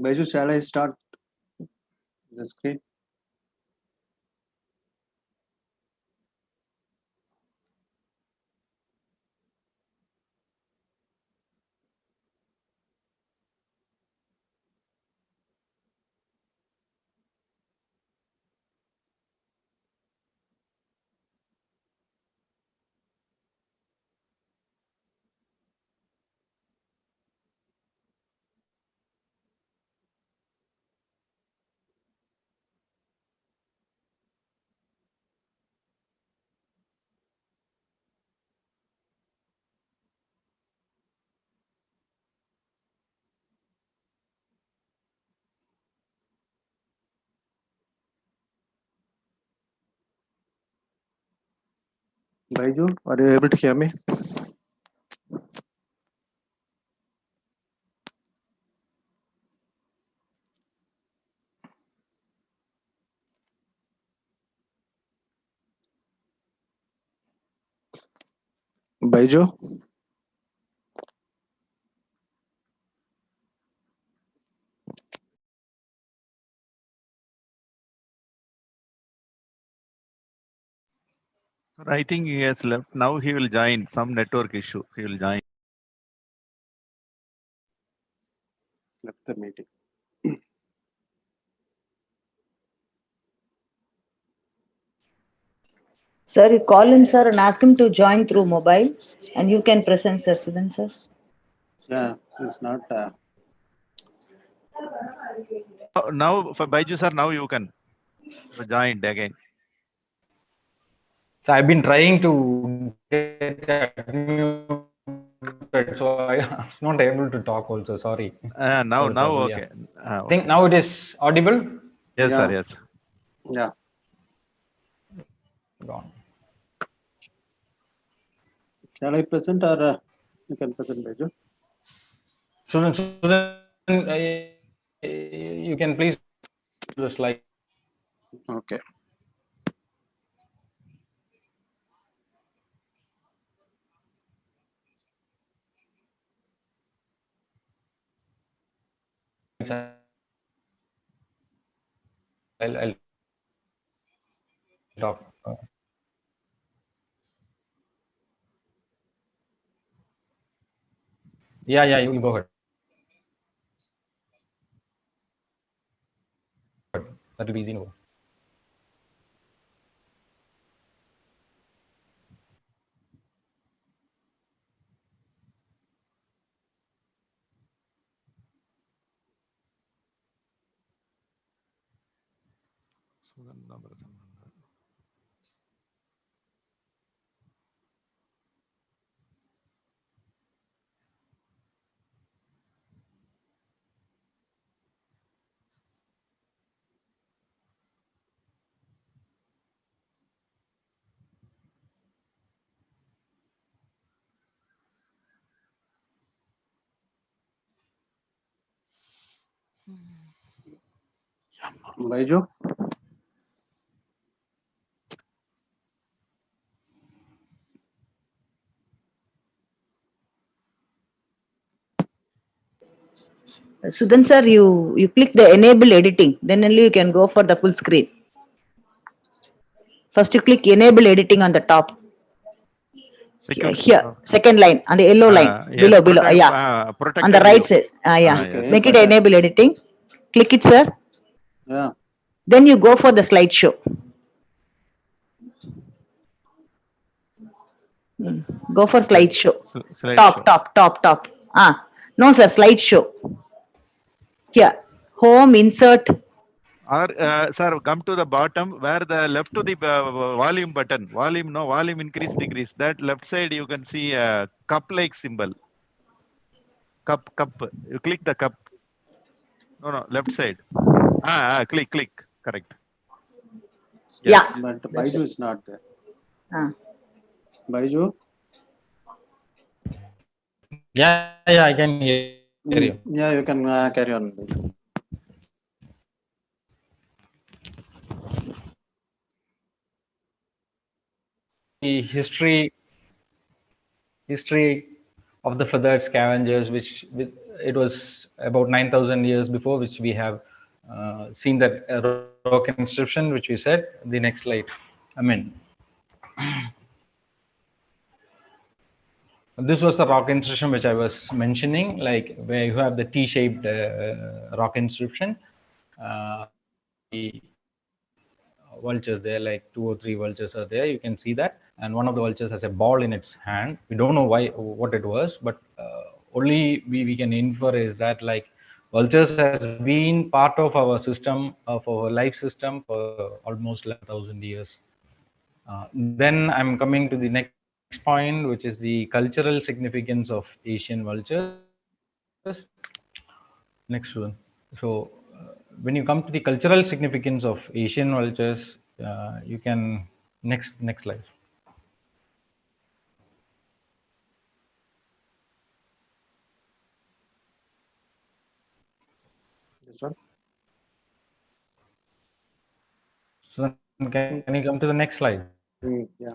Baiju, shall I start the screen? Baiju, are you able to hear me? Baiju? I think he has left. Now he will join. Some network issue. He will join. Left the meeting. Sir, you call him, sir, and ask him to join through mobile, and you can present, sir, Sudan, sir. Yeah, it's not. Now for Baiju sir, now you can join again. So I've been trying to get unmuted, so I was not able to talk also. Sorry. Now trouble, okay. I think now it is audible. Yes, Yeah. sir. Yes. Yeah. Gone. Shall I present or you can present, Baiju? Sudan, you can please the slide. Okay. I'll talk. Yeah, you will go ahead. That will be easy. No. Baiju? Sudan, sir, you click the enable editing, then only you can go for the full screen. First, you click enable editing on the top. Here, second line on the yellow line yes, below. Yeah, on the right side. Yeah, Okay, make it enable editing. Click it, sir. Yeah. Then you go for the slideshow. Go for slideshow. Top. No, sir, slideshow. Here, home, insert. Or sir, come to the bottom where the left to the volume button. Volume increase decrease. That left side you can see a cup-like symbol. Cup. You click the cup. No, left side. Click. Correct. Yes. Yeah. But Baiju is not there. Baiju? Yeah, I can hear you. Yeah, you can carry on, Baiju. The history of the feathered scavengers, which it was about 9,000 years before, which we have seen that rock inscription, which we said. The next slide. I mean, this was the rock inscription which I was mentioning, like where you have the T-shaped rock inscription. The vultures there, like 2 or 3 vultures are there. You can see that, and one of the vultures has a ball in its hand. We don't know what it was, but only we can infer is that like vultures has been part of our system, of our life system, for almost 11,000 years. Then I'm coming to the next point, which is the cultural significance of Asian vultures. Next one. So when you come to the cultural significance of Asian vultures, you can next slide. This one. So can you come to the next slide? Yeah.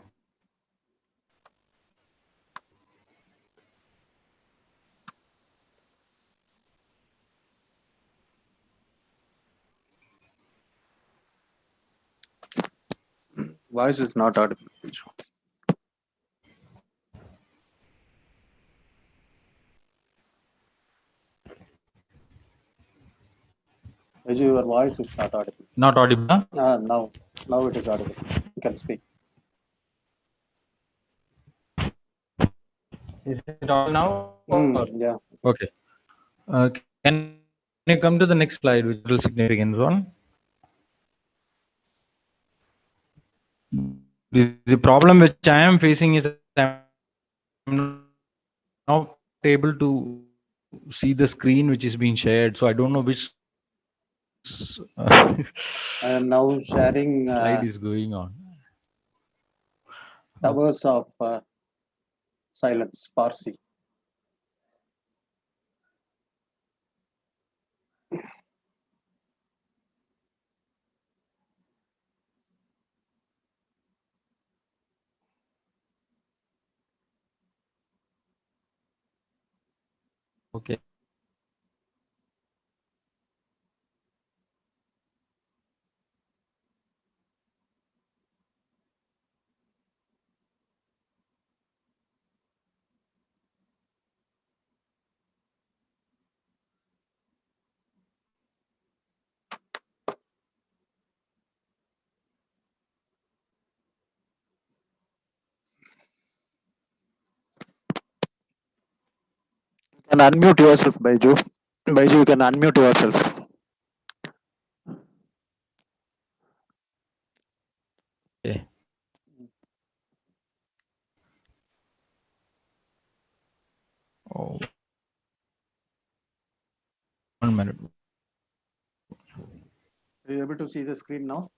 Voice is not audible. Biju, your voice is not audible. Not audible. Now it is audible. You can speak. Is it audible now? Yeah. Okay. Can you come to the next slide, which is significance one? The problem which I am facing is I'm not able to see the screen which is being shared, so I don't know which I am now sharing slide is going on. Towers of Silence, Parsi. Okay. You can unmute yourself, Baiju. Baiju, you can unmute yourself. Okay. Oh. 1 minute. Are you able to see the screen now?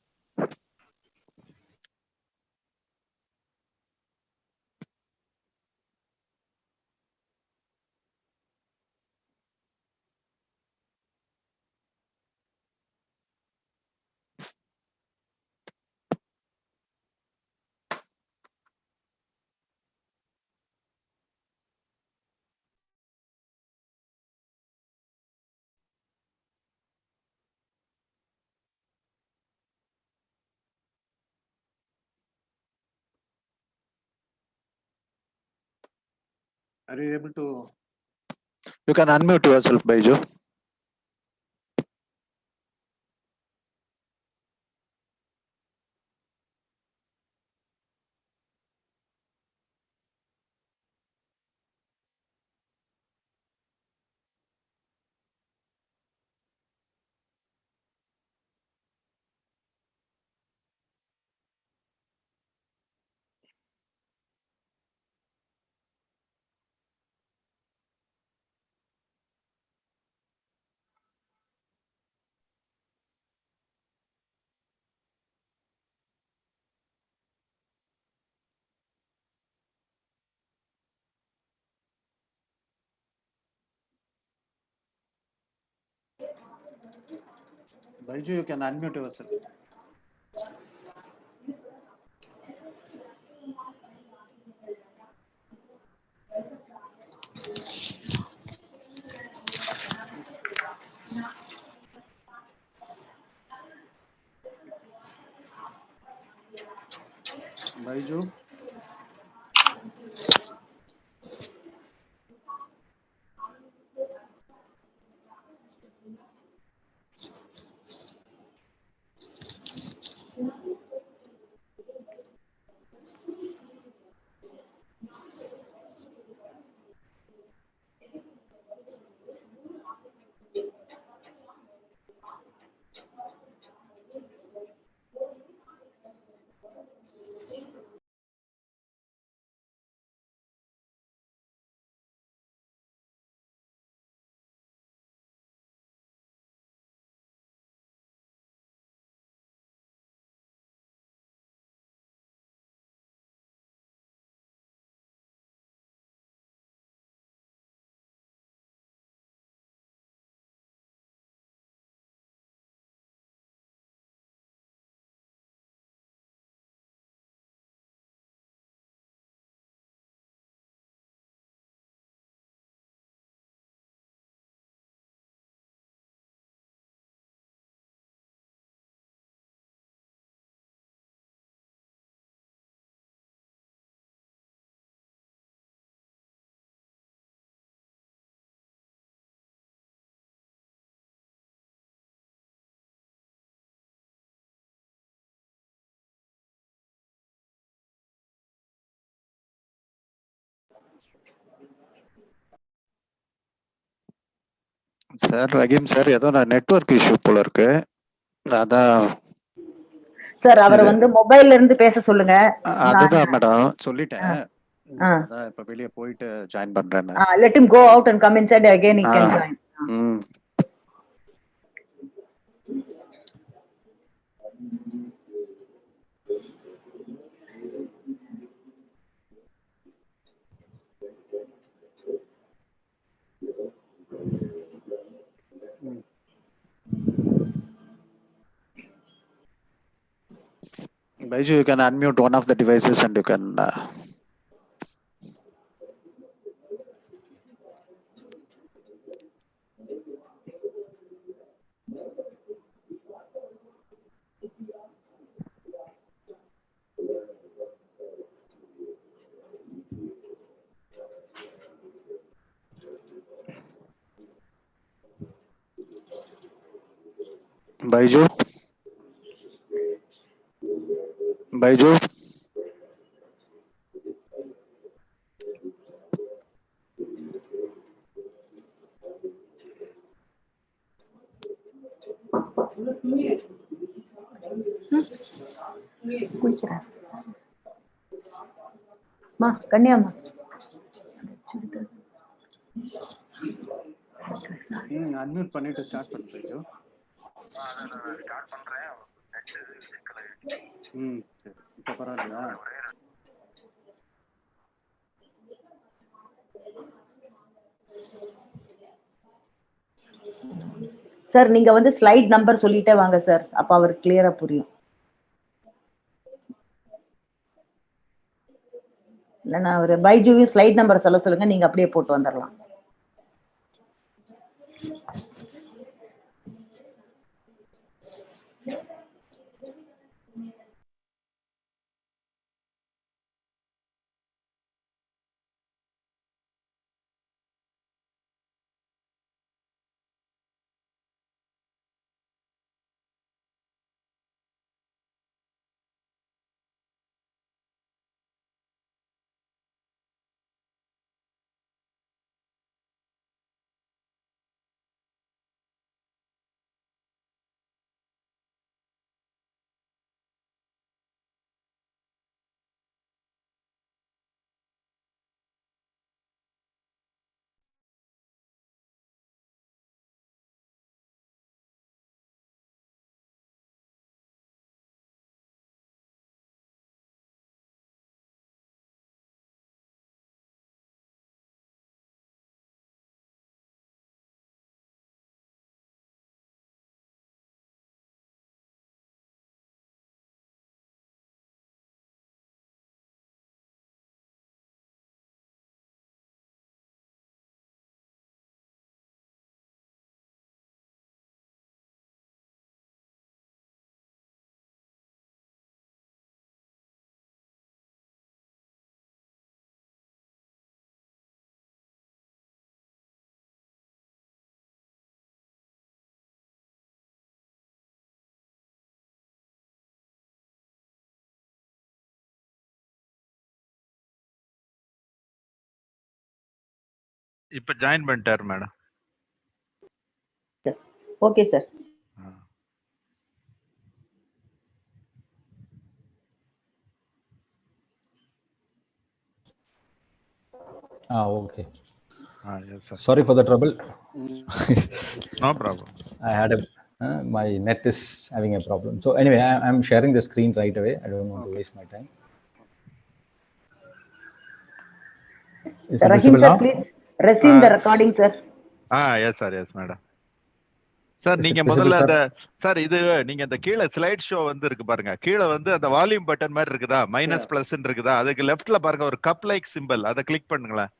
Are you able to? You can unmute yourself, Baiju. Baiju, you can unmute yourself. Sir Rahim sir ஏதோ நான் network issue போல இருக்கு. அதான் sir அவரை வந்து மொபைல்ல இருந்து பேச சொல்லுங்க. அதுதான் மேடம் சொல்லிட்டேன். ஆ. அதான் இப்ப வெளிய போயிட்டு ஜாயின் பண்றேன்னு. Let him go out and come inside again. He can join. ம். Baiju, you can unmute one of the devices and you can. Baiju? Baiju? குளிக்கிறார். மா கன்னியாம்மா. அன்மியூட் பண்ணிட்டு ஸ்டார்ட் பண்ணு பைஜு. சரி. இப்ப பரவாயில்லையா? சார் நீங்க வந்து ஸ்லைட் நம்பர் சொல்லிட்டே வாங்க சார். அப்ப அவருக்கு கிளியரா புரியும். இல்லைன்னா அவரு பைஜுவையும் ஸ்லைட் நம்பர் சொல்ல சொல்லுங்க. நீங்க அப்படியே போட்டு வந்துடலாம். இப்ப ஜாயின் பண்ணிட்டார் madam. Okay sir. Okay. Yes, sir. Sorry for the trouble. No problem. I had my net is having a problem. So anyway, I'm sharing the screen right away. I don't want to waste my time. Is it Rahim visible sir, now? please resume the recording, sir. Yes, sir. Yes, madam. Sir Is நீங்க it visible, முதல்ல sir? அந்த sir இது நீங்க அந்த கீழே slide show வந்து இருக்கு பாருங்க. கீழே வந்து அந்த வால்யூம் பட்டன் மாதிரி இருக்குதா, மைனஸ் பிளஸ் இருக்குதா, அதுக்கு லெஃப்ட்ல பாருங்க ஒரு கப் லைக் சிம்பிள், அதை கிளிக் பண்ணுங்களேன்.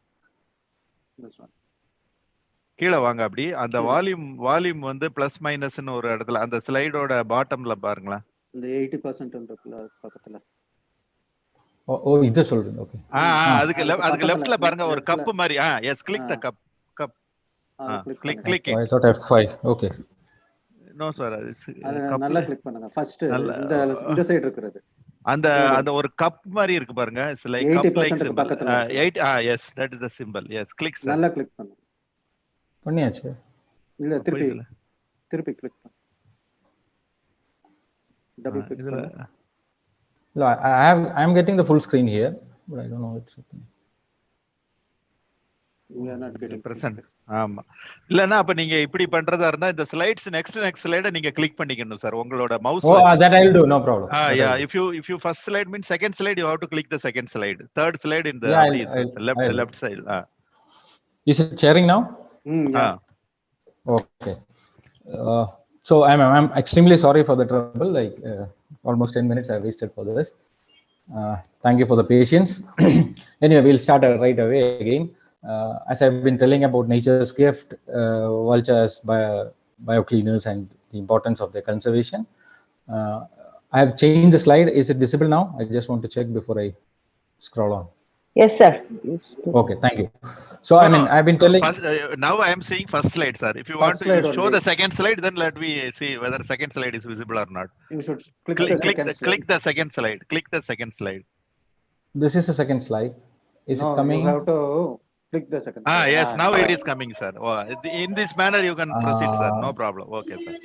கீழே வாங்க. அப்படி அந்த வால்யூம் வந்து பிளஸ் மைனஸ்னு ஒரு இடத்துல அந்த ஸ்லைடோட பாட்டம்ல பாருங்களேன். இந்த 80% பக்கத்துல. ஓ இது சொல்றீங்க. ஓகே. அதுக்கு லெஃப்ட்ல பாருங்க ஒரு கப் மாதிரி. Yes, click the cup. Click. I thought F5. Okay. No sir, அது நல்லா கிளிக் பண்ணுங்க. ஃபர்ஸ்ட் இந்த சைடு இருக்குது. அந்த ஒரு கப் மாதிரி இருக்கு பாருங்க. It's like cup like symbol. பக்கத்துல 8 yes, that is the symbol. Yes, click sir. நல்லா கிளிக் பண்ணுங்க. பண்ணியாச்சு. இல்ல அப்ப திருப்பி இதுல திருப்பி கிளிக் பண்ணு. டபுள் கிளிக் இதுல பண்ணு. No, I'm getting the full screen here, but I don't know what's happening. We are not getting full present. screen. ஆமா. இல்லன்னா அப்ப நீங்க இப்படி பண்றதா இருந்தா இந்த ஸ்லைட்ஸ் நெக்ஸ்ட் ஸ்லைட நீங்க கிளிக் பண்ணிக்கணும் சார் உங்களோட மவுஸ் Oh, வச்சு. that I'll do, no problem. That yeah, I'll do. if you first slide means second slide you have to click the second slide. Third slide in the Yeah, அப்படி I'll left side. Is it sharing now? Yeah. Okay. So I'm extremely sorry for the trouble. Like almost 10 minutes I wasted for this. Thank you for the patience. Anyway, we'll start right away again. As I've been telling about nature's gift, vultures, biocleaners, and the importance of their conservation. I have changed the slide. Is it visible now? I just want to check before I scroll on. Yes, sir. Okay, thank you. So I mean, I've been telling. First, now I am seeing first slide, sir. If you First want to slide show only. the second slide, then let me see whether second slide is visible or not. You should click the second slide. Click the second slide. Click the second slide. This is the second slide. Is No, it coming? you have to click the second slide. Yes, now it is coming, sir. In this manner you can proceed, sir. No problem. Okay, sir.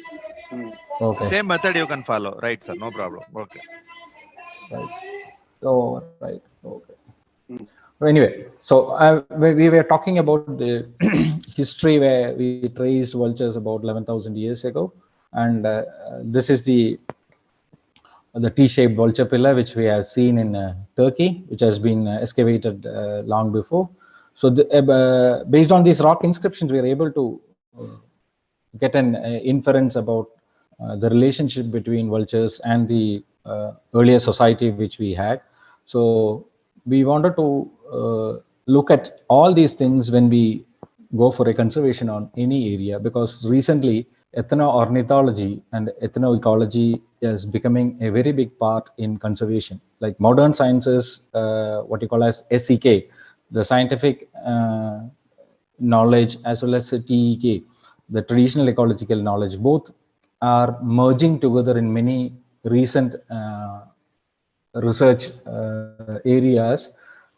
Okay. Same method you can follow. Right, sir. No problem. Okay. Right. Oh, right. Okay. Anyway, so we were talking about the history where we traced vultures about 11,000 years ago, and this is the T-shaped vulture pillar which we have seen in Turkey, which has been excavated long before. So based on these rock inscriptions, we are able to get an inference about the relationship between vultures and the earlier society which we had. So we wanted to look at all these things when we go for a conservation on any area, because recently ethno-ornithology and ethnoecology is becoming a very big part in conservation. Like modern sciences, what you call as SEK, the scientific knowledge, as well as TEK, the traditional ecological knowledge, both are merging together in many recent research areas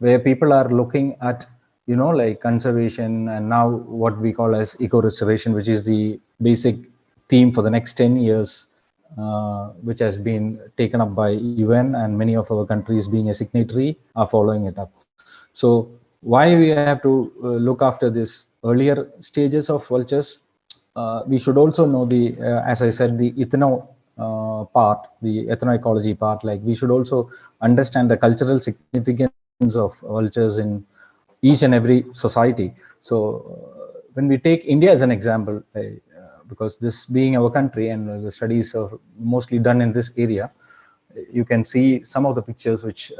where people are looking at, like conservation, and now what we call as eco restoration, which is the basic theme for the next 10 years, which has been taken up by UN, and many of our countries being a signatory are following it up. So why we have to look after this earlier stages of vultures? We should also know the, as I said, the part, the ethnoecology part. Like we should also understand the cultural significance of vultures in each and every society. So when we take India as an example, because this being our country and the studies are mostly done in this area, you can see some of the pictures which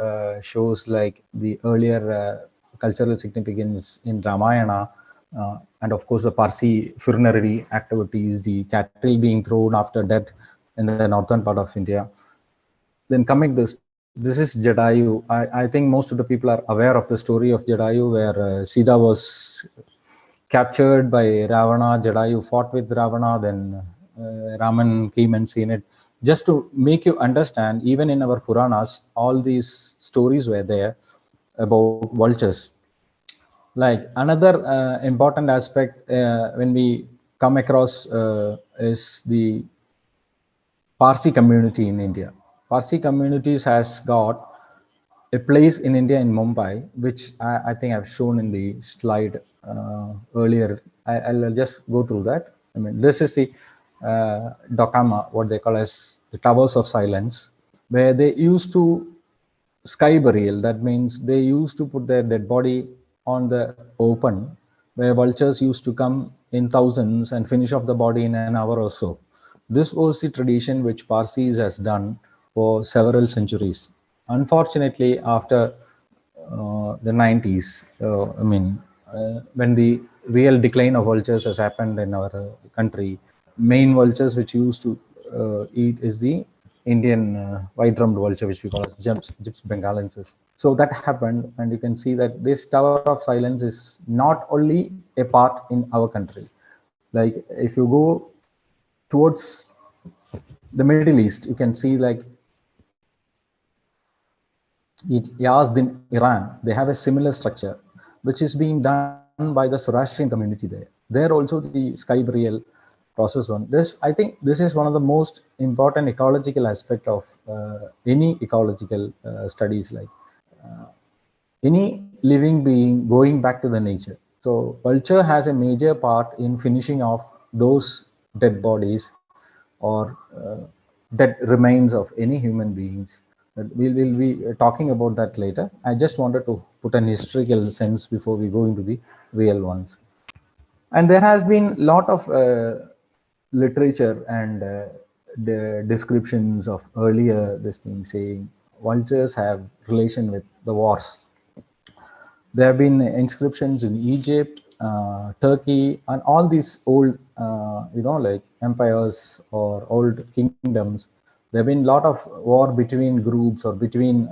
shows like the earlier cultural significance in Ramayana, and of course the Parsi funerary activities, the cattle being thrown after death in the northern part of India. Then coming this is Jadayu. I think most of the people are aware of the story of Jadayu, where Sita was captured by Ravana. Jadayu fought with Ravana, then Raman came and seen it. Just to make you understand, even in our Puranas, all these stories were there about vultures. Like another important aspect when we come across is the Parsi community in India. Parsi communities has got a place in India in Mumbai, which I think I've shown in the slide earlier. I'll just go through that. I mean, this is the Dokama, what they call as the Towers of Silence, where they used to sky burial. That means they used to put their dead body on the open, where vultures used to come in thousands and finish off the body in an hour or so. This was the tradition which Parsis has done for several centuries. Unfortunately, after the 90s, when the real decline of vultures has happened in our country, main vultures which used to eat is the Indian white-drummed vulture, which we call as Gyps bengalensis. So that happened, and you can see that this Tower of Silence is not only a part in our country. Like if you go towards the Middle East, you can see like Yazd in Iran, they have a similar structure, which is being done by the Zoroastrian community there. There also the sky burial process one. This, I think this is one of the most important ecological aspect of any ecological studies, like any living being going back to the nature. So culture has a major part in finishing off those dead bodies or dead remains of any human beings. But we'll be talking about that later. I just wanted to put an historical sense before we go into the real ones. And there has been a lot of literature and the descriptions of earlier this thing saying vultures have relation with the wars. There have been inscriptions in Egypt, Turkey, and all these old, like empires or old kingdoms. There have been a lot of war between groups or between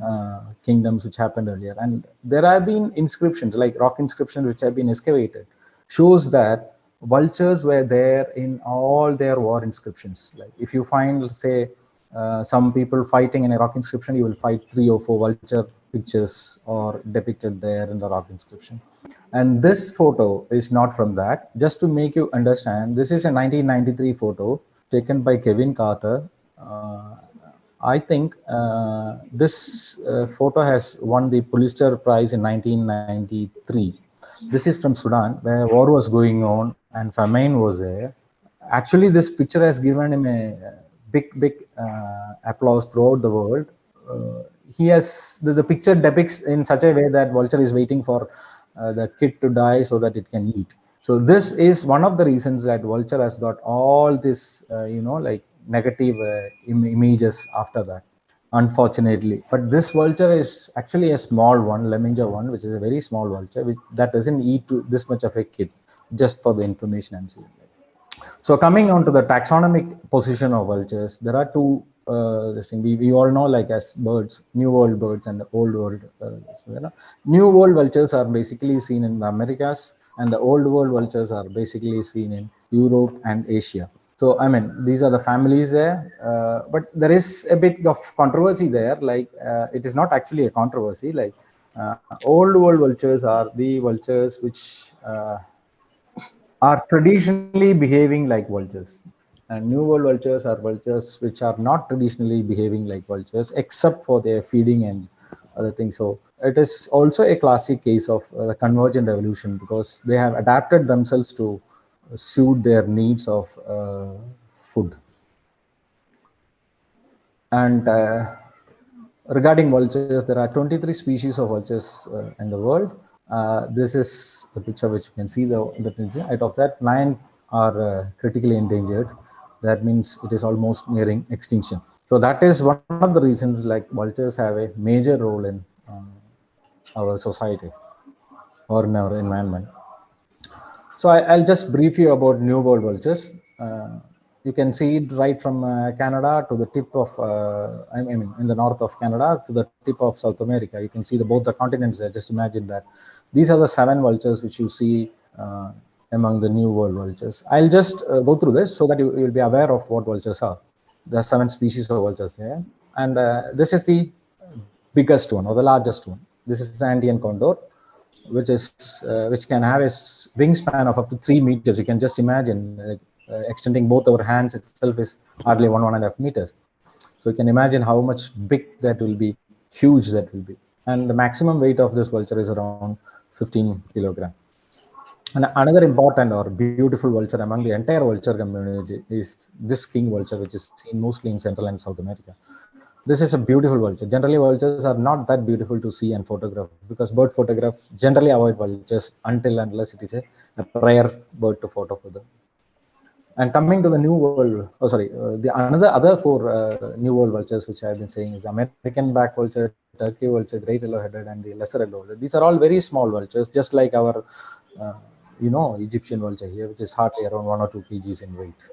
kingdoms which happened earlier. And there have been inscriptions, like rock inscriptions, which have been excavated, shows that vultures were there in all their war inscriptions. Like if you find, say, some people fighting in a rock inscription, you will find 3 or 4 vulture pictures or depicted there in the rock inscription. And this photo is not from that. Just to make you understand, this is a 1993 photo taken by Kevin Carter. I think this photo has won the Pulitzer Prize in 1993. This is from Sudan, where war was going on and famine was there. Actually, this picture has given him a big applause throughout the world. He has the picture depicts in such a way that vulture is waiting for the kid to die so that it can eat. So this is one of the reasons that vulture has got all this, like negative images after that, unfortunately. But this vulture is actually a small one, Lemminger one, which is a very small vulture, that doesn't eat this much of a kid. Just for the information I'm saying. So coming on to the taxonomic position of vultures, there are two this thing we all know, like as birds, New World birds and the Old World. New World vultures are basically seen in the Americas, and the Old World vultures are basically seen in Europe and Asia. So I mean, these are the families there, but there is a bit of controversy there. Like it is not actually a controversy. Like Old World vultures are the vultures which are traditionally behaving like vultures, and New World vultures are vultures which are not traditionally behaving like vultures, except for their feeding and other things. So it is also a classic case of convergent evolution, because they have adapted themselves to suit their needs of food. And regarding vultures, there are 23 species of vultures in the world. This is the picture which you can see. Out of that, 9 are critically endangered. That means it is almost nearing extinction. So that is one of the reasons like vultures have a major role in our society or in our environment. So I'll just brief you about New World vultures. You can see it right from Canada to the tip of, I mean, in the north of Canada to the tip of South America. You can see both the continents there. Just imagine that. These are the 7 vultures which you see among the New World vultures. I'll just go through this so that you will be aware of what vultures are. There are 7 species of vultures there. And this is the biggest one or the largest one. This is the Andean condor, which can have a wingspan of up to 3 meters. You can just imagine extending both our hands itself is hardly 1.5 meters. So you can imagine how much big that will be, huge that will be. And the maximum weight of this vulture is around 15 kilograms. And another important or beautiful vulture among the entire vulture community is this king vulture, which is seen mostly in Central and South America. This is a beautiful vulture. Generally, vultures are not that beautiful to see and photograph, because bird photographs generally avoid vultures unless it is a rare bird to photo for them. And coming to the New World, the other 4 New World vultures which I have been saying is American black vulture, Turkey vulture, great yellow-headed, and the lesser yellow-headed. These are all very small vultures, just like our Egyptian vulture here, which is hardly around 1 or 2 kgs in weight.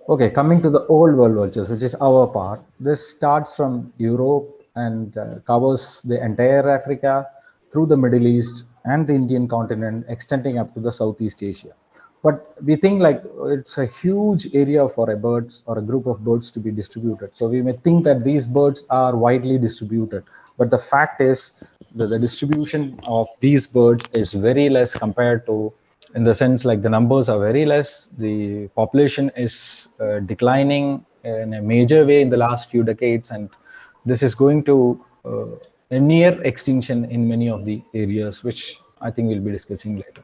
Okay, coming to the Old World vultures, which is our part. This starts from Europe and covers the entire Africa, through the Middle East and the Indian continent, extending up to the Southeast Asia. But we think like it's a huge area for a birds or a group of birds to be distributed. So we may think that these birds are widely distributed, but the fact is that the distribution of these birds is very less compared to in the sense like the numbers are very less. The population is declining in a major way in the last few decades, and this is going to a near extinction in many of the areas, which I think we'll be discussing later.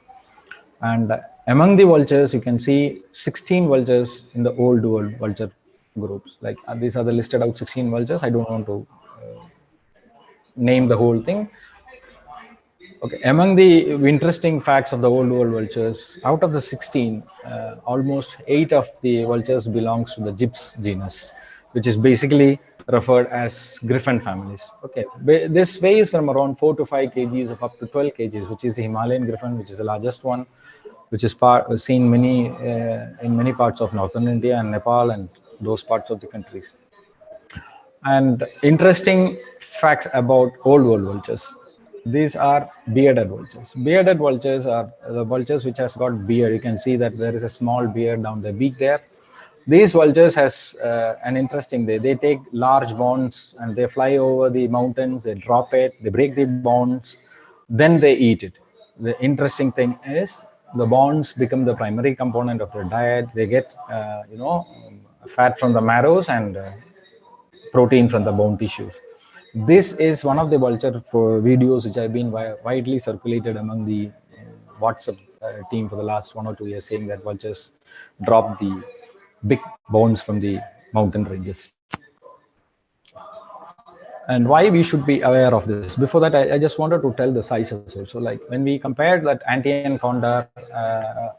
And among the vultures, you can see 16 vultures in the old world vulture groups. Like these are the listed out 16 vultures. I don't want to name the whole thing. Okay, among the interesting facts of the old world vultures, out of the 16, almost 8 of the vultures belongs to the Gyps genus, which is basically referred as griffin families. Okay, this weighs from around 4 to 5 kgs of up to 12 kgs, which is the Himalayan griffin, which is the largest one, which is seen in many parts of northern India and Nepal and those parts of the countries. And interesting facts about old world vultures. These are bearded vultures. Bearded vultures are the vultures which has got beard. You can see that there is a small beard down the beak there. These vultures has an interesting day. They take large bones and they fly over the mountains, they drop it, they break the bones, then they eat it. The interesting thing is the bones become the primary component of their diet. They get, fat from the marrows and protein from the bone tissues. This is one of the vulture videos which have been widely circulated among the WhatsApp team for the last 1 or 2 years, saying that vultures drop the big bones from the mountain ranges. And why we should be aware of this. Before that, I just wanted to tell the sizes also. Like when we compare that Andean condor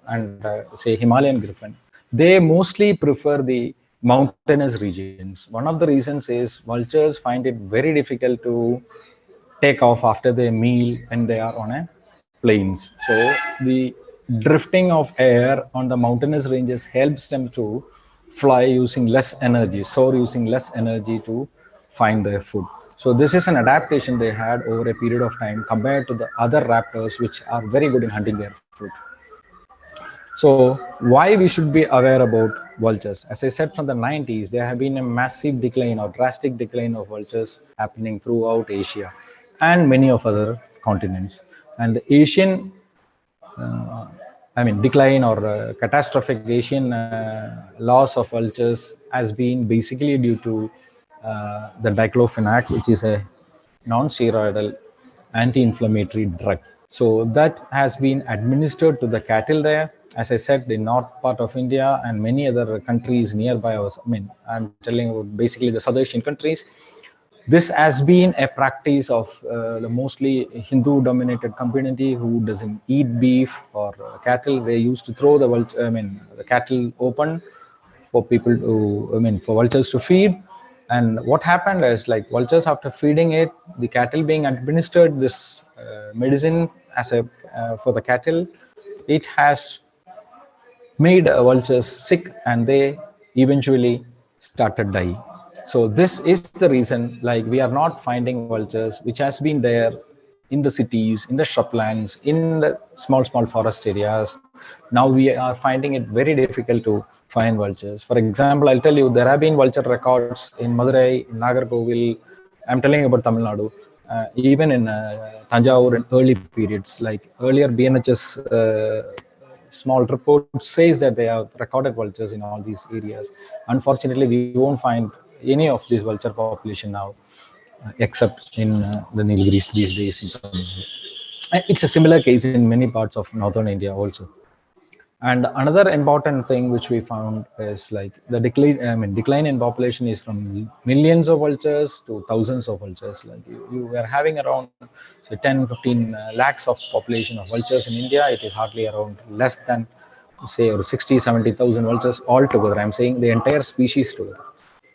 and say Himalayan griffin, they mostly prefer the mountainous regions. One of the reasons is vultures find it very difficult to take off after their meal when they are on a plains. So the drifting of air on the mountainous ranges helps them to fly using less energy, soar using less energy to find their food. So this is an adaptation they had over a period of time compared to the other raptors, which are very good in hunting their food. So why we should be aware about vultures? As I said, from the 90s, there have been a massive decline or drastic decline of vultures happening throughout Asia and many of other continents. And the Asian, decline or catastrophic Asian loss of vultures has been basically due to the diclofenac, which is a non-steroidal anti-inflammatory drug. So that has been administered to the cattle there. As I said, the north part of India and many other countries nearby us. I'm telling you basically the South Asian countries. This has been a practice of the mostly Hindu-dominated community who doesn't eat beef or cattle. They used to throw the cattle open for people to, for vultures to feed. And what happened is, like, vultures, after feeding it, the cattle being administered this medicine as a for the cattle, it has made vultures sick, and they eventually started dying. So this is the reason, like, we are not finding vultures, which has been there in the cities, in the shrublands, in the small forest areas. Now we are finding it very difficult to find vultures. For example, I'll tell you, there have been vulture records in Madurai, in Nagarkovil. I'm telling you about Tamil Nadu. Even in Tanjavur in early periods, like earlier BNHS small report says that they have recorded vultures in all these areas. Unfortunately, we won't find any of this vulture population now, except in the Nilgiris these days in Tamil Nadu. It's a similar case in many parts of northern India also. And another important thing which we found is, like, the decline in population is from millions of vultures to thousands of vultures. Like you were having around, say, 10-15 lakhs of population of vultures in India. It is hardly around less than, say, or 60-70,000 vultures altogether. I'm saying the entire species together.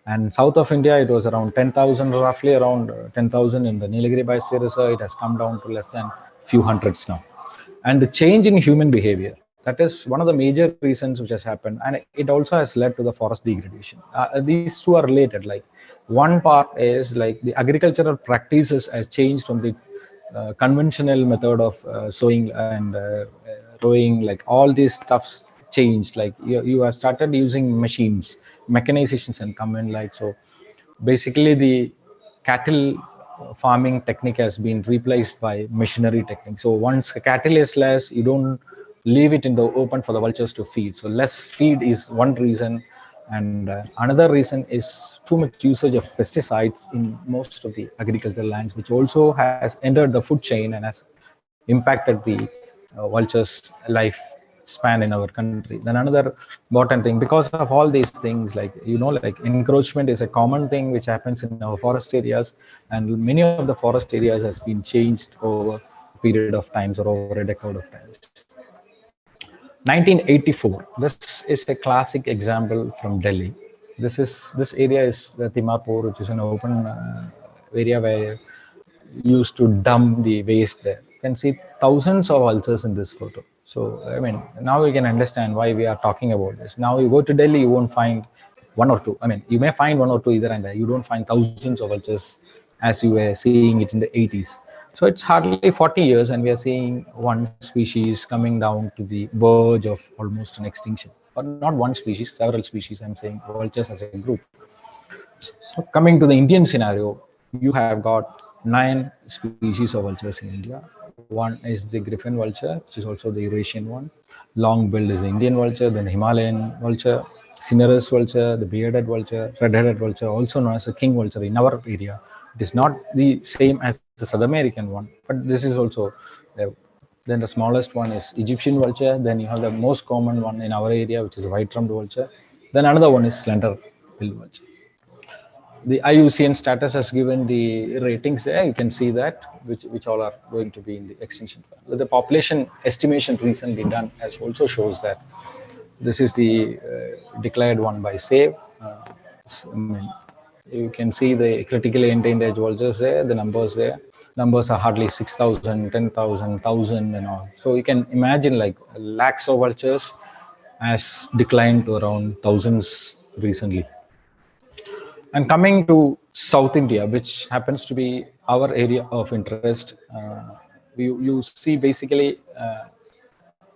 And south of India, it was around 10,000, roughly around 10,000 in the Nilgiri Biosphere Reserve. It has come down to less than few hundreds now. And the change in human behavior, that is one of the major reasons which has happened, and it also has led to the forest degradation. These two are related. Like, one part is, like, the agricultural practices has changed from the conventional method of sowing and rowing. Like, all these stuffs changed. Like, you have started using machines, mechanizations and come in. Like, so basically the cattle farming technique has been replaced by machinery technique. So once cattle is less, you don't leave it in the open for the vultures to feed. So less feed is one reason, and another reason is too much usage of pesticides in most of the agricultural lands, which also has entered the food chain and has impacted the vultures' life span in our country. Then another important thing, because of all these things, like like encroachment is a common thing which happens in our forest areas, and many of the forest areas has been changed over a period of times or over a decade of times. 1984. This is a classic example from Delhi. This area is the Timapur, which is an open area where used to dump the waste there. You can see thousands of ulcers in this photo. So, I mean, now we can understand why we are talking about this. Now you go to Delhi, you won't find one or two. I mean, you may find one or two either and there. You don't find thousands of ulcers as you were seeing it in the 80s. So it's hardly 40 years and we are seeing one species coming down to the verge of almost an extinction. Or not one species, several species, I'm saying vultures as a group. So coming to the Indian scenario, you have got 9 species of vultures in India. One is the griffin vulture, which is also the Eurasian one. Long-billed is the Indian vulture, then Himalayan vulture, cinereous vulture, the bearded vulture, red-headed vulture, also known as the king vulture in our area. It is not the same as the South American one, but this is also then the smallest one is Egyptian vulture. Then you have the most common one in our area, which is white-rumped vulture. Then another one is slender-billed vulture. The IUCN status has given the ratings there. You can see that which all are going to be in the extinction plan. The population estimation recently done as also shows that this is the declared one by SAVE. I mean, you can see the critically endangered vultures there, the numbers there. Numbers are hardly 6,000, 10,000, 1,000 and all. So you can imagine like lakhs of vultures has declined to around thousands recently. And coming to South India, which happens to be our area of interest, you see basically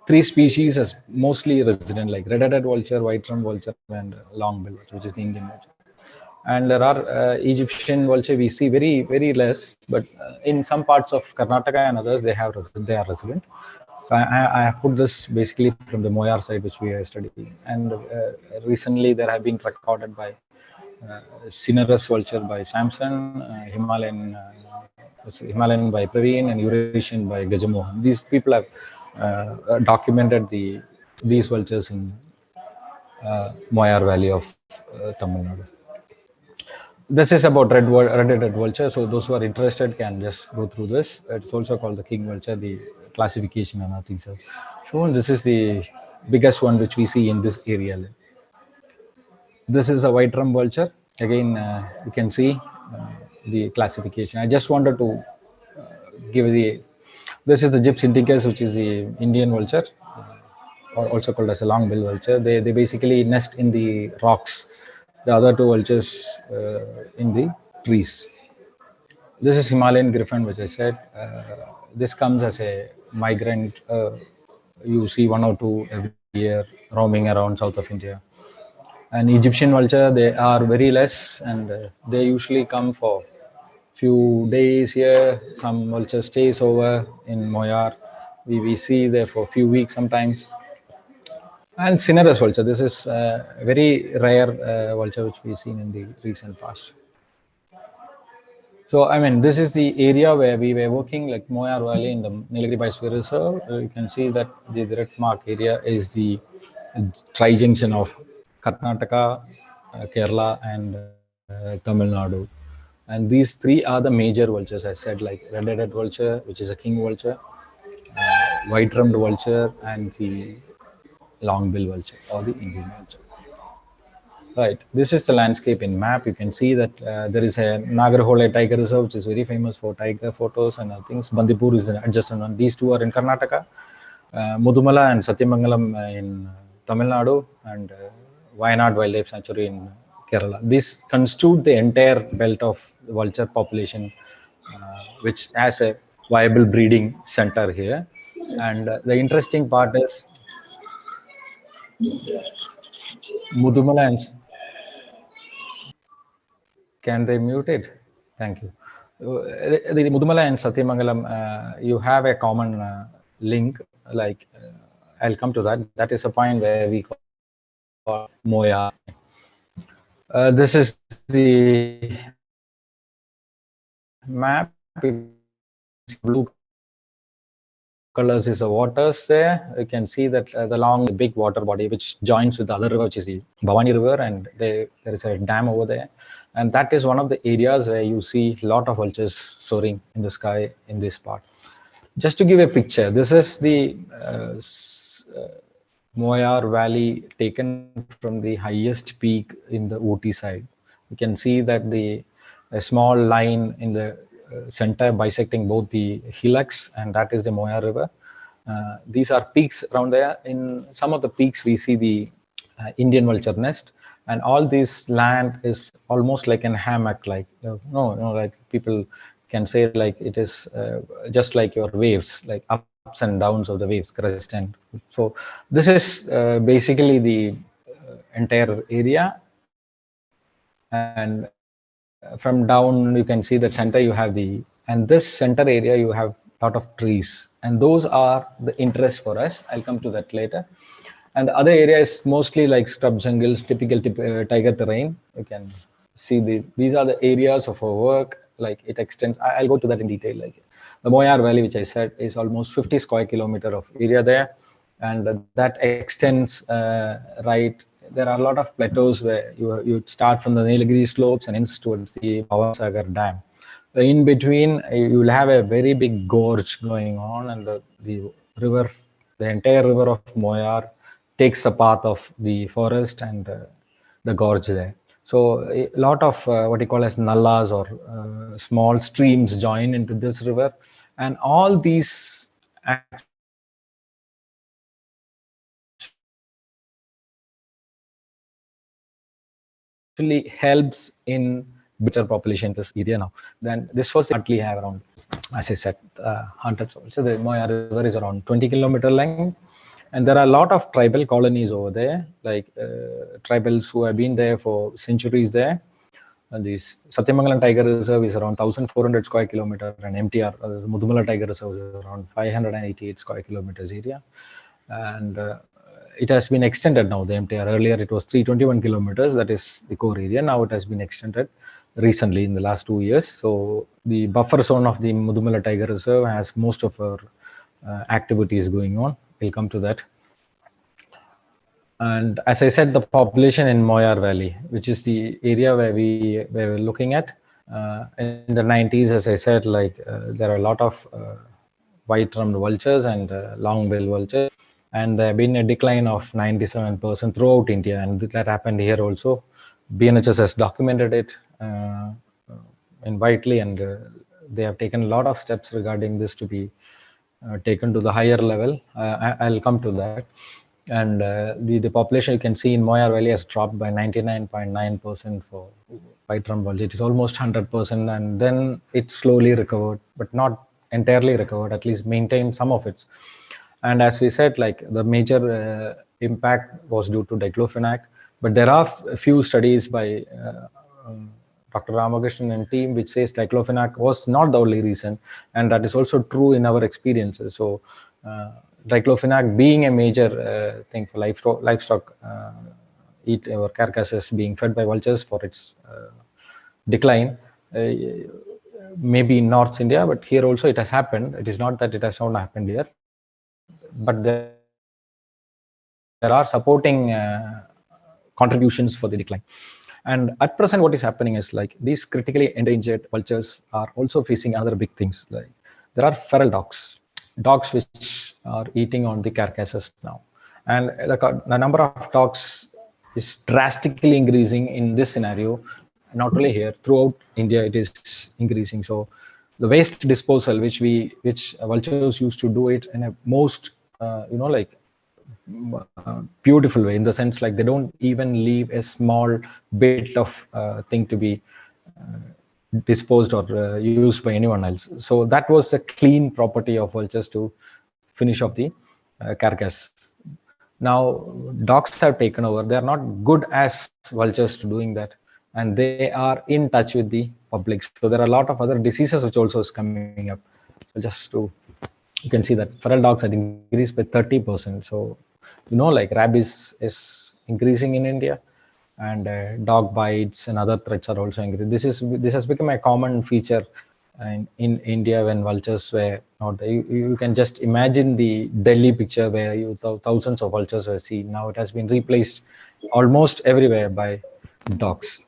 3 species as mostly resident, like red-headed vulture, white-rumped vulture, and long-billed vulture, which is the Indian vulture. And there are Egyptian vulture we see very, very less, but in some parts of Karnataka and others, they are resident. So I have put this basically from the Moyar side, which we are studying. And recently there have been recorded by cinereous vulture by Samson, Himalayan by Praveen, and Eurasian by Gajamohan. These people have documented these vultures in Moyar Valley of Tamil Nadu. This is about red-headed vulture. So those who are interested can just go through this. It's also called the king vulture. The classification and other things are shown. This is the biggest one which we see in this area. This is a white-rumped vulture. Again, you can see the classification. I just wanted to give this is the Gyps indicus, which is the Indian vulture, or also called as a long-billed vulture. They basically nest in the rocks. The other 2 vultures in the trees. This is Himalayan griffin, which I said. This comes as a migrant. You see 1 or 2 every year roaming around south of India. And Egyptian vulture, they are very less, and they usually come for few days here. Some vulture stays over in Moyar. We see there for a few weeks sometimes. And cinereous vulture, this is a very rare vulture which we've seen in the recent past. So, I mean, this is the area where we were working, like Moyar Valley in the Nilgiri Biosphere Reserve. You can see that the red mark area is the tri-junction of Karnataka, Kerala, and Tamil Nadu. And these 3 are the major vultures, I said, like red-headed vulture, which is a king vulture, white-rumped vulture, and the long-billed vulture or the Indian vulture. Right, this is the landscape in map. You can see that there is a Nagarhole Tiger Reserve, which is very famous for tiger photos and other things. Bandipur is an adjacent one. These 2 are in Karnataka. Mudumala and Satyamangalam in Tamil Nadu, and Wayanad Wildlife Sanctuary in Kerala. This constitute the entire belt of vulture population, which has a viable breeding center here. And the interesting part is Mudumala and can they mute it? Thank you. The Mudumala and Satyamangalam, you have a common link. Like I'll come to that. That is a point where we call Moya. This is the map. Blue colors is the waters there. You can see that the big water body which joins with the other river, which is the Bhavani River, and there is a dam over there. And that is one of the areas where you see a lot of vultures soaring in the sky in this part. Just to give a picture, this is the Moyar Valley taken from the highest peak in the Ooty side. You can see that a small line in the center bisecting both the hillocks, and that is the Moyar River. These are peaks around there. In some of the peaks, we see the Indian vulture nest, and all this land is almost like a hammock, like like people can say, like it is just like your waves, like ups and downs of the waves, crest and so. This is basically the entire area, and from down you can see the center you have and this center area you have a lot of trees, and those are the interest for us. I'll come to that later. And the other area is mostly like scrub jungles, typical tiger terrain. You can see these are the areas of our work. Like it extends. I'll go to that in detail. Like the Moyar Valley, which I said, is almost 50 square kilometer of area there, and that extends right. There are a lot of plateaus where you start from the Nilgiri slopes and ends towards the Bhavansagar Dam. In between, you will have a very big gorge going on, and the river, the entire river of Moyar, takes a path of the forest and the gorge there. So a lot of what you call as nallas or small streams join into this river, and all these actually helps in better population in this area now. Then this was partly have around, as I said, hundreds. So the Moya River is around 20 kilometer length. And there are a lot of tribal colonies over there, like tribals who have been there for centuries there. And this Satyamangalam Tiger Reserve is around 1,400 square kilometer, and MTR, the Mudumala Tiger Reserve, is around 588 square kilometers area. And it has been extended now, the MTR. Earlier it was 321 kilometers, that is the core area. Now it has been extended recently in the last 2 years. So the buffer zone of the Mudumala Tiger Reserve has most of our activities going on. We'll come to that. And as I said, the population in Moyar Valley, which is the area where we were looking at, in the 90s, as I said, like there are a lot of white-rumped vultures and long-billed vultures, and there have been a decline of 97% throughout India, and that happened here also. BNHS has documented it in widely, and they have taken a lot of steps regarding this to be taken to the higher level. I'll come to that. And the population you can see in Moyar Valley has dropped by 99.9% for white-rumped vulture. It is almost 100%, and then it slowly recovered, but not entirely recovered, at least maintained some of it. And as we said, like the major impact was due to diclofenac, but there are a few studies by Dr. Ramakrishnan and team which says diclofenac was not the only reason, and that is also true in our experiences. So diclofenac being a major thing for livestock eat or carcasses being fed by vultures for its decline, maybe in North India, but here also it has happened. It is not that it has not happened here, but there are supporting contributions for the decline. And at present, what is happening is like these critically endangered vultures are also facing other big things. Like there are feral dogs which are eating on the carcasses now, and the number of dogs is drastically increasing in this scenario. Not only here, throughout India, it is increasing. So the waste disposal, which vultures used to do it in a most beautiful way, in the sense like they don't even leave a small bit of thing to be disposed or used by anyone else. So that was a clean property of vultures to finish off the carcass. Now dogs have taken over. They are not good as vultures to doing that, and they are in touch with the public. So there are a lot of other diseases which also is coming up. So just to you can see that feral dogs had increased by 30%. So, like rabies is increasing in India, and dog bites and other threats are also increasing. This has become a common feature in India when vultures were not there. You can just imagine the Delhi picture where thousands of vultures were seen. Now it has been replaced almost everywhere by dogs.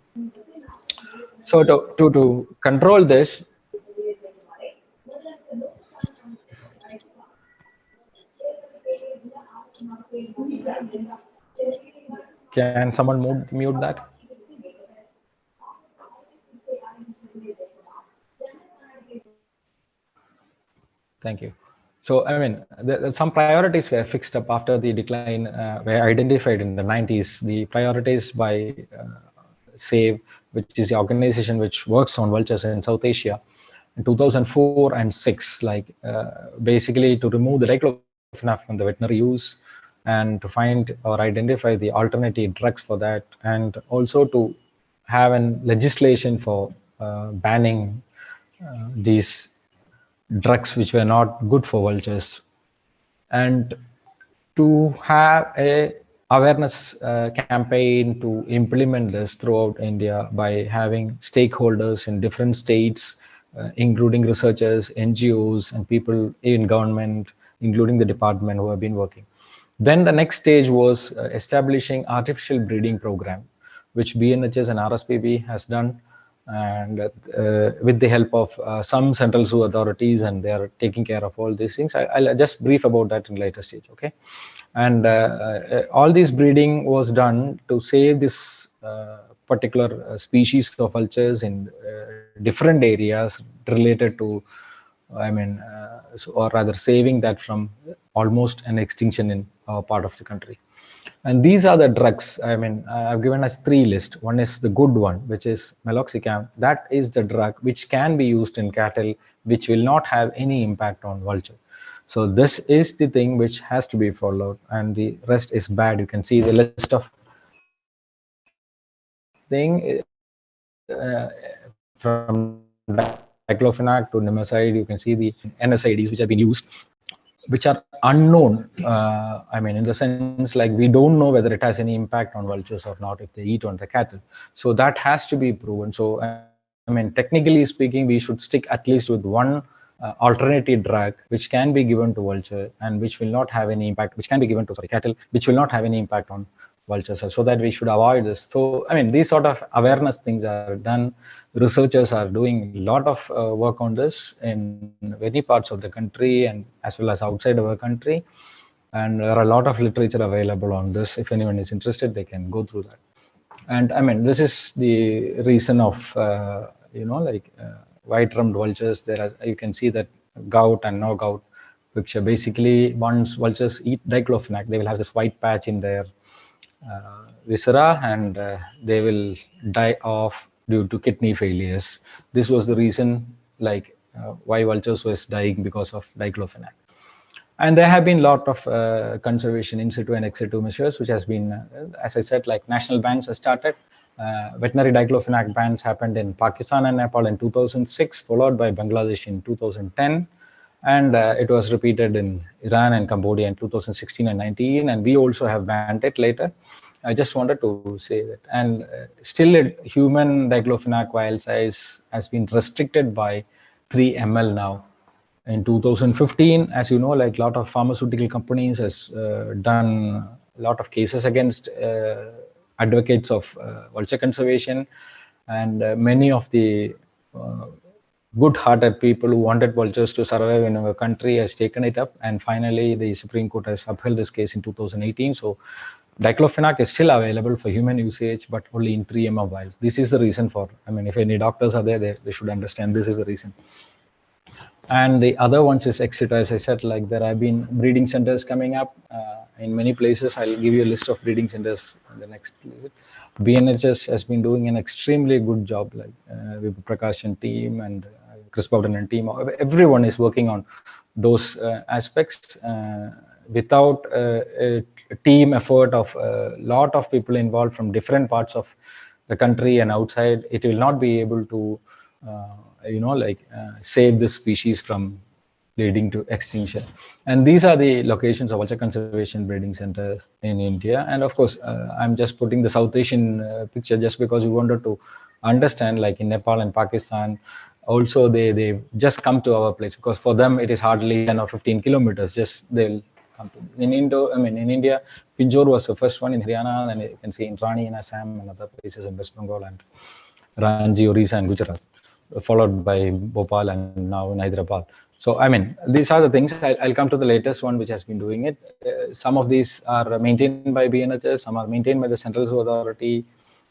So to control this, can someone mute that? Thank you. So, I mean, some priorities were fixed up after the decline, were identified in the 90s. The priorities by SAVE, which is the organization which works on vultures in South Asia, in 2004 and 6, like basically to remove the diclofenac from the veterinary use, and to find or identify the alternative drugs for that, and also to have a legislation for banning these drugs which were not good for vultures, and to have a awareness campaign to implement this throughout India by having stakeholders in different states, including researchers, NGOs, and people in government, including the department who have been working. Then the next stage was establishing artificial breeding program, which BNHS and RSPB has done, and with the help of some central zoo authorities, and they are taking care of all these things. I'll just brief about that in later stage, okay? And all this breeding was done to save this particular species of vultures in different areas related to, or rather saving that from almost an extinction in our part of the country. And these are the drugs. I've given us 3 lists. One is the good one, which is meloxicam. That is the drug which can be used in cattle, which will not have any impact on vulture. So this is the thing which has to be followed, and the rest is bad. You can see the list of thing from diclofenac to nimacide. You can see the NSAIDs which have been used, which are unknown. In the sense, like, we don't know whether it has any impact on vultures or not if they eat on the cattle. So that has to be proven. So, technically speaking, we should stick at least with one alternative drug which can be given to vulture and which will not have any impact, which can be given to cattle, which will not have any impact on vultures, so that we should avoid this. So, these sort of awareness things are done. Researchers are doing a lot of work on this in many parts of the country and as well as outside our country. And there are a lot of literature available on this. If anyone is interested, they can go through that. And this is the reason of, white-rumped vultures. You can see that gout and no gout picture. Basically, once vultures eat diclofenac, they will have this white patch in their viscera, and they will die off due to kidney failures. This was the reason, why vultures was dying because of diclofenac. And there have been a lot of conservation in situ and ex situ measures, which has been, as I said, like national bans have started. Veterinary diclofenac bans happened in Pakistan and Nepal in 2006, followed by Bangladesh in 2010. And it was repeated in Iran and Cambodia in 2016 and 19. And we also have banned it later. I just wanted to say that. And still, human diclofenac vial size has been restricted by 3 ml now. In 2015, as you know, like a lot of pharmaceutical companies has done a lot of cases against advocates of vulture conservation, and many of the good-hearted people who wanted vultures to survive in our country has taken it up, and finally the Supreme Court has upheld this case in 2018. So diclofenac is still available for human usage, but only in 3 ml vials. This is the reason for, if any doctors are there, they should understand this is the reason. And the other ones is ex situ. As I said, like, there have been breeding centers coming up in many places. I'll give you a list of breeding centers in the next visit. BNHS has been doing an extremely good job, like with Prakash and team and Chris Bowden and team. Everyone is working on those aspects. Without a team effort of a lot of people involved from different parts of the country and outside, it will not be able to save this species from leading to extinction. And these are the locations of vulture conservation breeding centers in India. And of course, I'm just putting the South Asian picture just because we wanted to understand, like in Nepal and Pakistan, also they just come to our place, because for them it is hardly 10 or 15 kilometers, just they'll come to. In India, Pinjore was the first one in Haryana, and you can see in Rani in Assam and other places in West Bengal, and Ranchi, Orissa and Gujarat, followed by Bhopal and now in Hyderabad. So, these are the things. I'll come to the latest one which has been doing it. Some of these are maintained by BNHS, some are maintained by the Central Zoo Authority.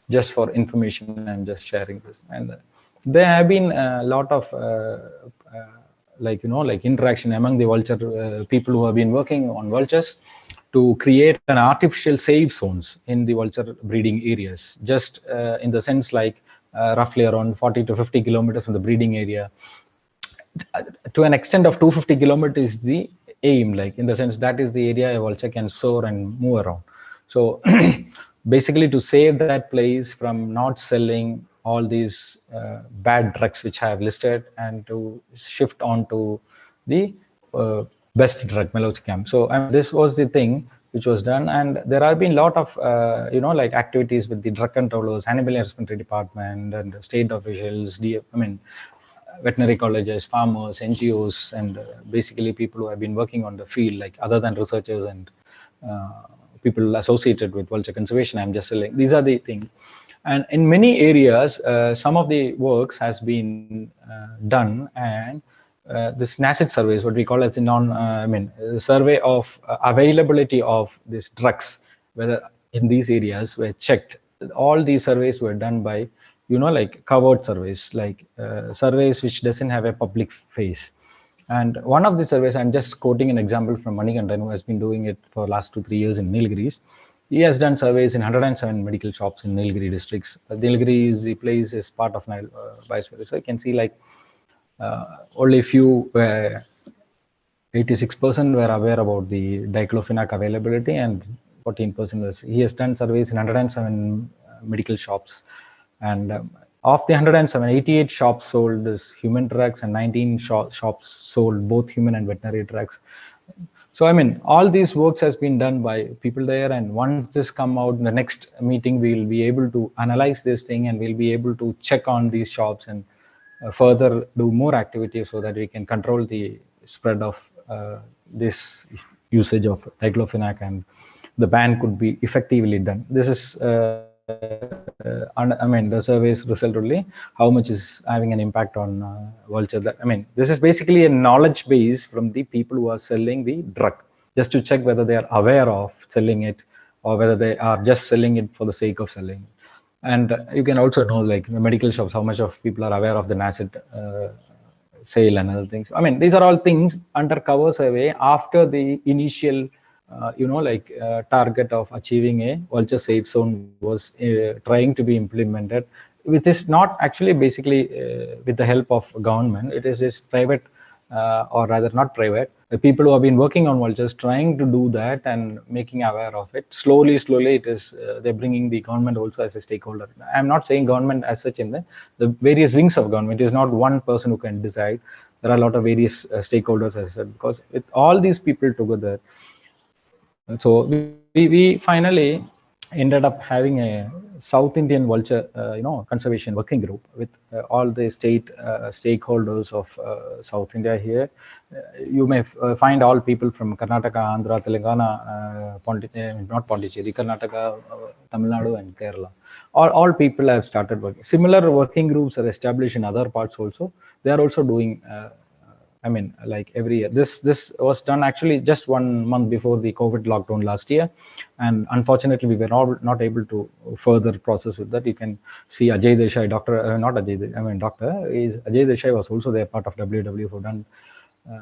Just for information, I'm just sharing this. And there have been a lot of like interaction among the vulture people who have been working on vultures to create an artificial safe zones in the vulture breeding areas, just in the sense like roughly around 40 to 50 kilometers from the breeding area. To an extent of 250 kilometers is the aim, like in the sense that is the area a vulture can soar and move around. So basically to save that place from not selling all these bad drugs which I have listed, and to shift on to the best drug, meloxicam. So this was the thing which was done, and there have been a lot of activities with the drug controllers, animal husbandry department, and the state officials, veterinary colleges, farmers, NGOs, and basically people who have been working on the field, like other than researchers and people associated with vulture conservation. I'm just saying these are the things. And in many areas, some of the works has been done, and this NACID surveys, what we call as the survey of availability of these drugs, whether in these areas were checked. All these surveys were done by, covered surveys, like surveys which doesn't have a public face. And one of the surveys, I'm just quoting an example from Manikandan, who has been doing it for the last 2-3 years in Nilgiris. He has done surveys in 107 medical shops in Nilgiri districts. Nilgiri is the place, is part of Nile biosphere. So you can see like only few 86% were aware about the diclofenac availability, and 14% was. He has done surveys in 107 medical shops, and of the 107, 88 shops sold this human drugs, and 19 shops sold both human and veterinary drugs. So all these works has been done by people there, and once this come out in the next meeting, we will be able to analyze this thing, and we'll be able to check on these shops and further do more activities so that we can control the spread of this usage of diclofenac, and the ban could be effectively done. This is the survey's result only, how much is having an impact on vulture. This is basically a knowledge base from the people who are selling the drug, just to check whether they are aware of selling it, or whether they are just selling it for the sake of selling. And you can also know, like the medical shops, how much of people are aware of the NACID sale and other things. These are all things under cover survey after the initial target of achieving a vulture safe zone was trying to be implemented, which is not actually basically with the help of government. It is this private, or rather not private, the people who have been working on vultures trying to do that and making aware of it. Slowly it is they're bringing the government also as a stakeholder. I'm not saying government as such in the various wings of government. It is not one person who can decide. There are a lot of various stakeholders, as I said, because with all these people together. So we finally ended up having a South Indian vulture conservation working group with all the state stakeholders of South India here. You may find all people from Karnataka, Andhra, Telangana, not Pondicherry, Karnataka, Tamil Nadu and Kerala. All people have started working. Similar working groups are established in other parts also. They are also doing like every year. This was done actually just 1 month before the COVID lockdown last year, and unfortunately we were not able to further process with that. You can see Ajay Desai, Ajay Desai was also there, part of WWF, who done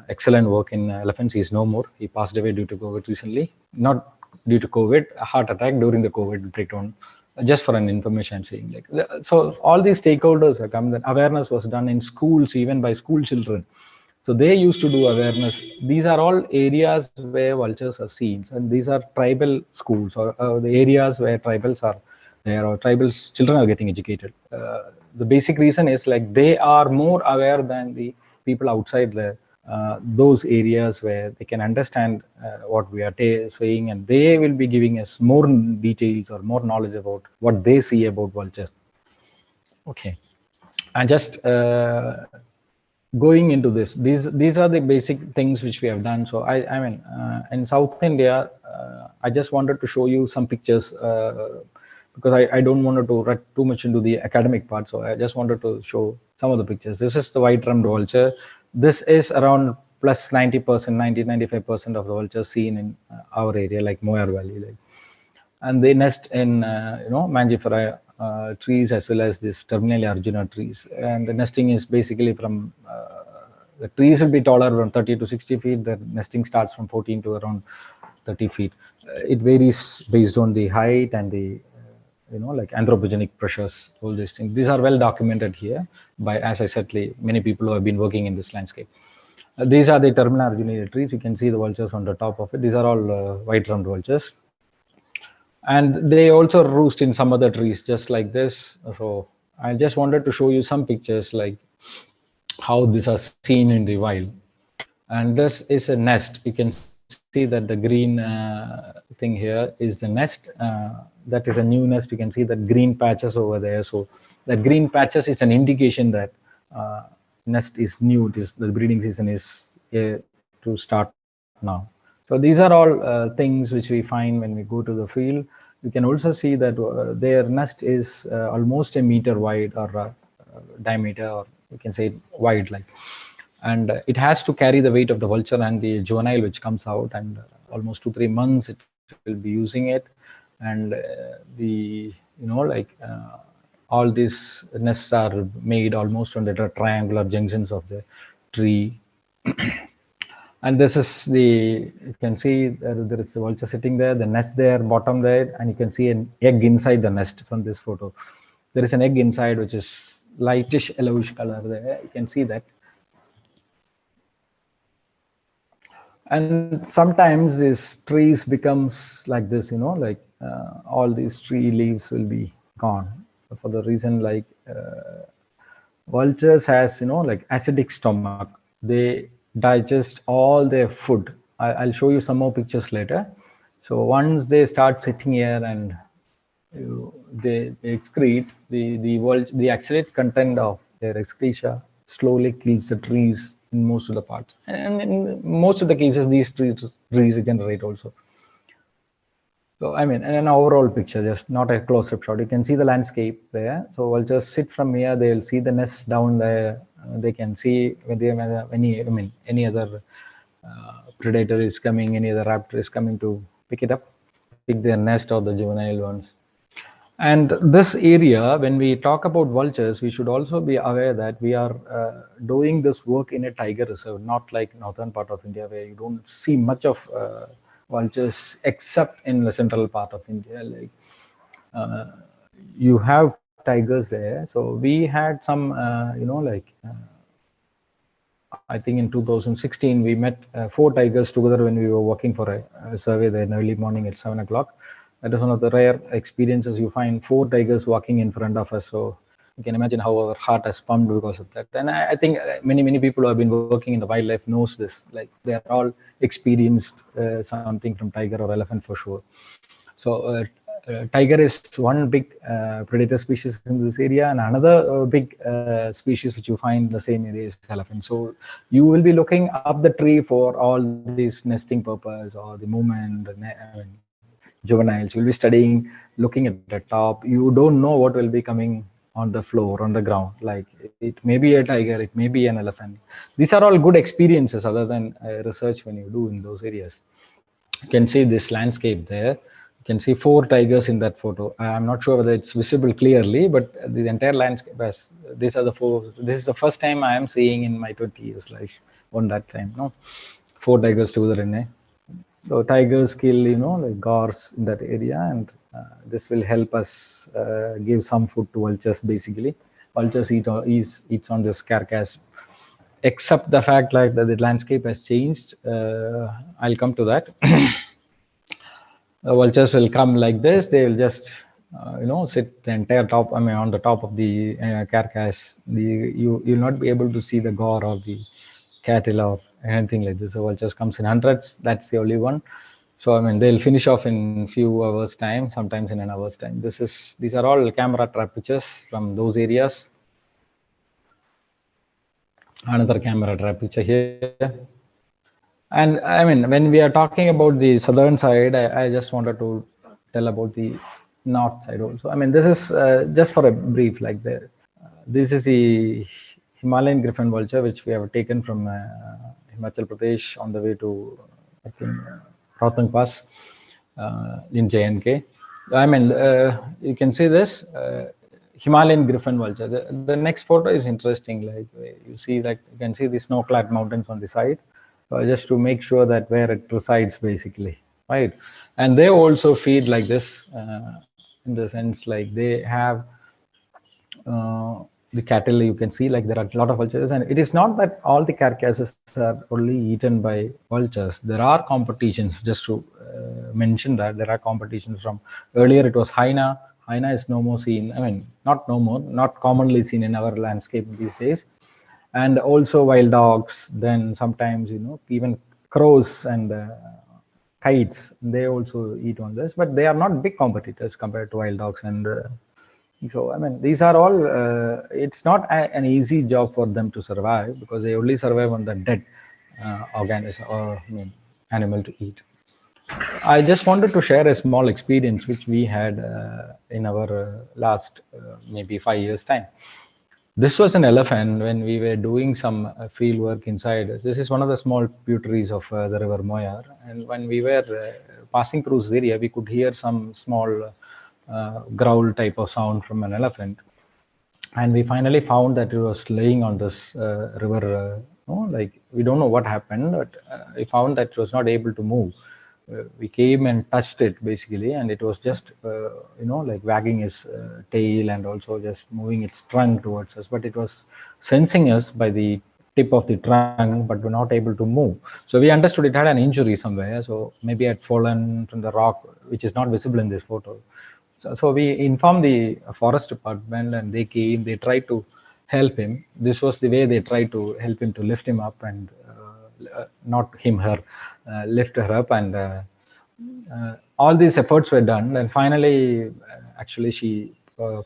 excellent work in elephants. He is no more. He passed away due to COVID recently. Not due to COVID, a heart attack during the COVID breakdown. Just for an information I'm saying. So all these stakeholders have come. That awareness was done in schools, even by school children. So they used to do awareness. These are all areas where vultures are seen, and these are tribal schools, or the areas where tribals are there, or tribals children are getting educated. The basic reason is like they are more aware than the people outside the those areas where they can understand what we are saying, and they will be giving us more details or more knowledge about what they see about vultures. Okay, and just going into this, these are the basic things which we have done. So I mean, in South India, I just wanted to show you some pictures because I don't want to run too much into the academic part. So I just wanted to show some of the pictures. This is the white-rummed vulture. This is around plus 90%, 95% of the vultures seen in our area, like Moyar Valley. Like, and they nest in mangifera trees as well as this Terminalia arjuna trees. And the nesting is basically from the trees will be taller around 30 to 60 feet. The nesting starts from 14 to around 30 feet. It varies based on the height and the like anthropogenic pressures, all these things. These are well documented here by, as I said, many people who have been working in this landscape. These are the Terminalia arjuna trees. You can see the vultures on the top of it. These are all white-rummed vultures. And they also roost in some other trees just like this. So I just wanted to show you some pictures like how these are seen in the wild. And this is a nest. You can see that the green thing here is the nest. That is a new nest. You can see that green patches over there. So that green patches is an indication that nest is new. The breeding season is to start now. So these are all things which we find when we go to the field. You can also see that their nest is almost a meter wide or diameter, or you can say wide, like, and it has to carry the weight of the vulture and the juvenile which comes out, and almost 2-3 months it will be using it. And all these nests are made almost on the triangular junctions of the tree. And this is you can see there is a vulture sitting there, the nest there, bottom there, and you can see an egg inside the nest from this photo. There is an egg inside which is lightish yellowish color there. You can see that. And sometimes these trees becomes like this, like all these tree leaves will be gone for the reason like vultures has, like acidic stomach. They digest all their food. I'll show you some more pictures later. So once they start sitting here and they excrete, the acid content of their excreta slowly kills the trees in most of the parts. And in most of the cases, these trees regenerate also. So, I mean, in an overall picture, just not a close-up shot, you can see the landscape there. So vultures sit from here, they'll see the nest down there. They can see when they have any other predator is coming, any other raptor is coming to pick it up, pick their nest or the juvenile ones. And this area, when we talk about vultures, we should also be aware that we are doing this work in a tiger reserve, not like northern part of India where you don't see much of vultures except in the central part of India. Like you have tigers there. So we had some, I think in 2016, we met 4 tigers together when we were working for a survey there in early morning at 7 o'clock. That is one of the rare experiences. You find 4 tigers walking in front of us. So you can imagine how our heart has pumped because of that. And I think many people who have been working in the wildlife knows this. Like they are all experienced something from tiger or elephant for sure. So tiger is one big predator species in this area, and another big species which you find in the same area is elephant. So you will be looking up the tree for all these nesting purpose or the movement, juveniles. You'll be studying, looking at the top. You don't know what will be coming on the floor, on the ground. Like it may be a tiger, it may be an elephant. These are all good experiences other than research when you do in those areas. You can see this landscape there. You can see 4 tigers in that photo. I'm not sure whether it's visible clearly, but the entire landscape has, these are the 4. This is the first time I am seeing in my 20 years life on that time. 4 tigers together in a. So tigers kill, like gores in that area, and this will help us give some food to vultures. Basically, vultures eats on this carcass. Except the fact like that the landscape has changed. I'll come to that. The vultures will come like this. They will just, sit the entire top. On the top of the carcass. You'll not be able to see the gore or the cattle or anything like this. The vultures comes in hundreds. That's the only one. So I mean, they'll finish off in few hours time, sometimes in an hour's time. These are all camera trap pictures from those areas. Another camera trap picture here. And I mean, when we are talking about the southern side, I just wanted to tell about the north side also. I mean, this is just for a brief, like this is the Himalayan griffon vulture, which we have taken from Himachal Pradesh on the way to, I think, Rohtang Pass in JNK. I mean, you can see this Himalayan griffon vulture. The next photo is interesting. Like you see, like you can see the snow-clad mountains on the side. Just to make sure that where it resides, basically, right? And they also feed like this, in the sense like they have the cattle. You can see like there are a lot of vultures, and it is not that all the carcasses are only eaten by vultures. There are competitions. Just to mention that there are competitions from earlier. It was hyena. Hyena is no more seen. I mean, not no more, not commonly seen in our landscape these days. And also wild dogs, then sometimes, you know, even crows and kites, they also eat on this, but they are not big competitors compared to wild dogs. And so, I mean, these are all, it's not an easy job for them to survive, because they only survive on the dead organism, or I mean, animal to eat. I just wanted to share a small experience which we had in our last maybe 5 years time. This was an elephant when we were doing some field work inside. This is one of the small tributaries of the river Moyar. And when we were passing through this area, we could hear some small growl type of sound from an elephant. And we finally found that it was laying on this river. Like we don't know what happened, but we found that it was not able to move. We came and touched it basically, and it was just like wagging its tail and also just moving its trunk towards us, but it was sensing us by the tip of the trunk, but we're not able to move. So we understood it had an injury somewhere, so maybe it had fallen from the rock, which is not visible in this photo. So we informed the forest department, and they came. They tried to help him. This was the way they tried to help him, to lift him up, and not him, her, lift her up, and all these efforts were done. And finally, actually, she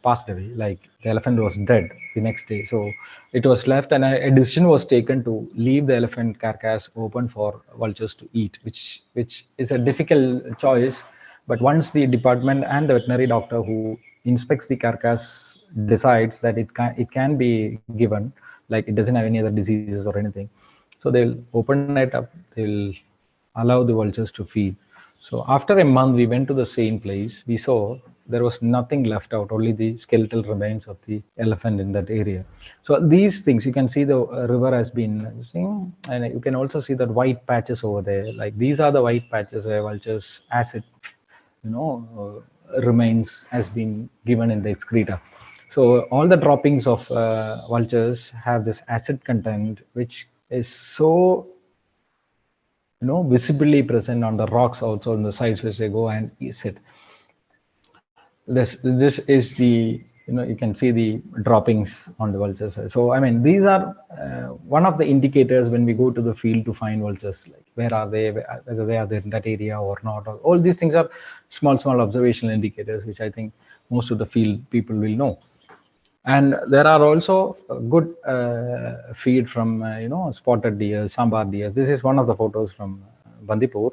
passed away. Like the elephant was dead the next day. So it was left, and a decision was taken to leave the elephant carcass open for vultures to eat, which is a difficult choice. But once the department and the veterinary doctor who inspects the carcass decides that it can be given, like it doesn't have any other diseases or anything, so they'll open it up, they'll allow the vultures to feed. So after a month, we went to the same place. We saw there was nothing left out, only the skeletal remains of the elephant in that area. So these things, you can see the river has been seen, and you can also see that white patches over there. Like these are the white patches where vultures acid, remains has been given in the excreta. So all the droppings of vultures have this acid content, which is so visibly present on the rocks also on the sides which they go and sit. This is the you can see the droppings on the vultures. So I mean, these are one of the indicators when we go to the field to find vultures, like where are they, whether they are there in that area or not. All these things are small observational indicators, which I think most of the field people will know. And there are also good feed from spotted deer, sambar deer. This is one of the photos from Bandipur,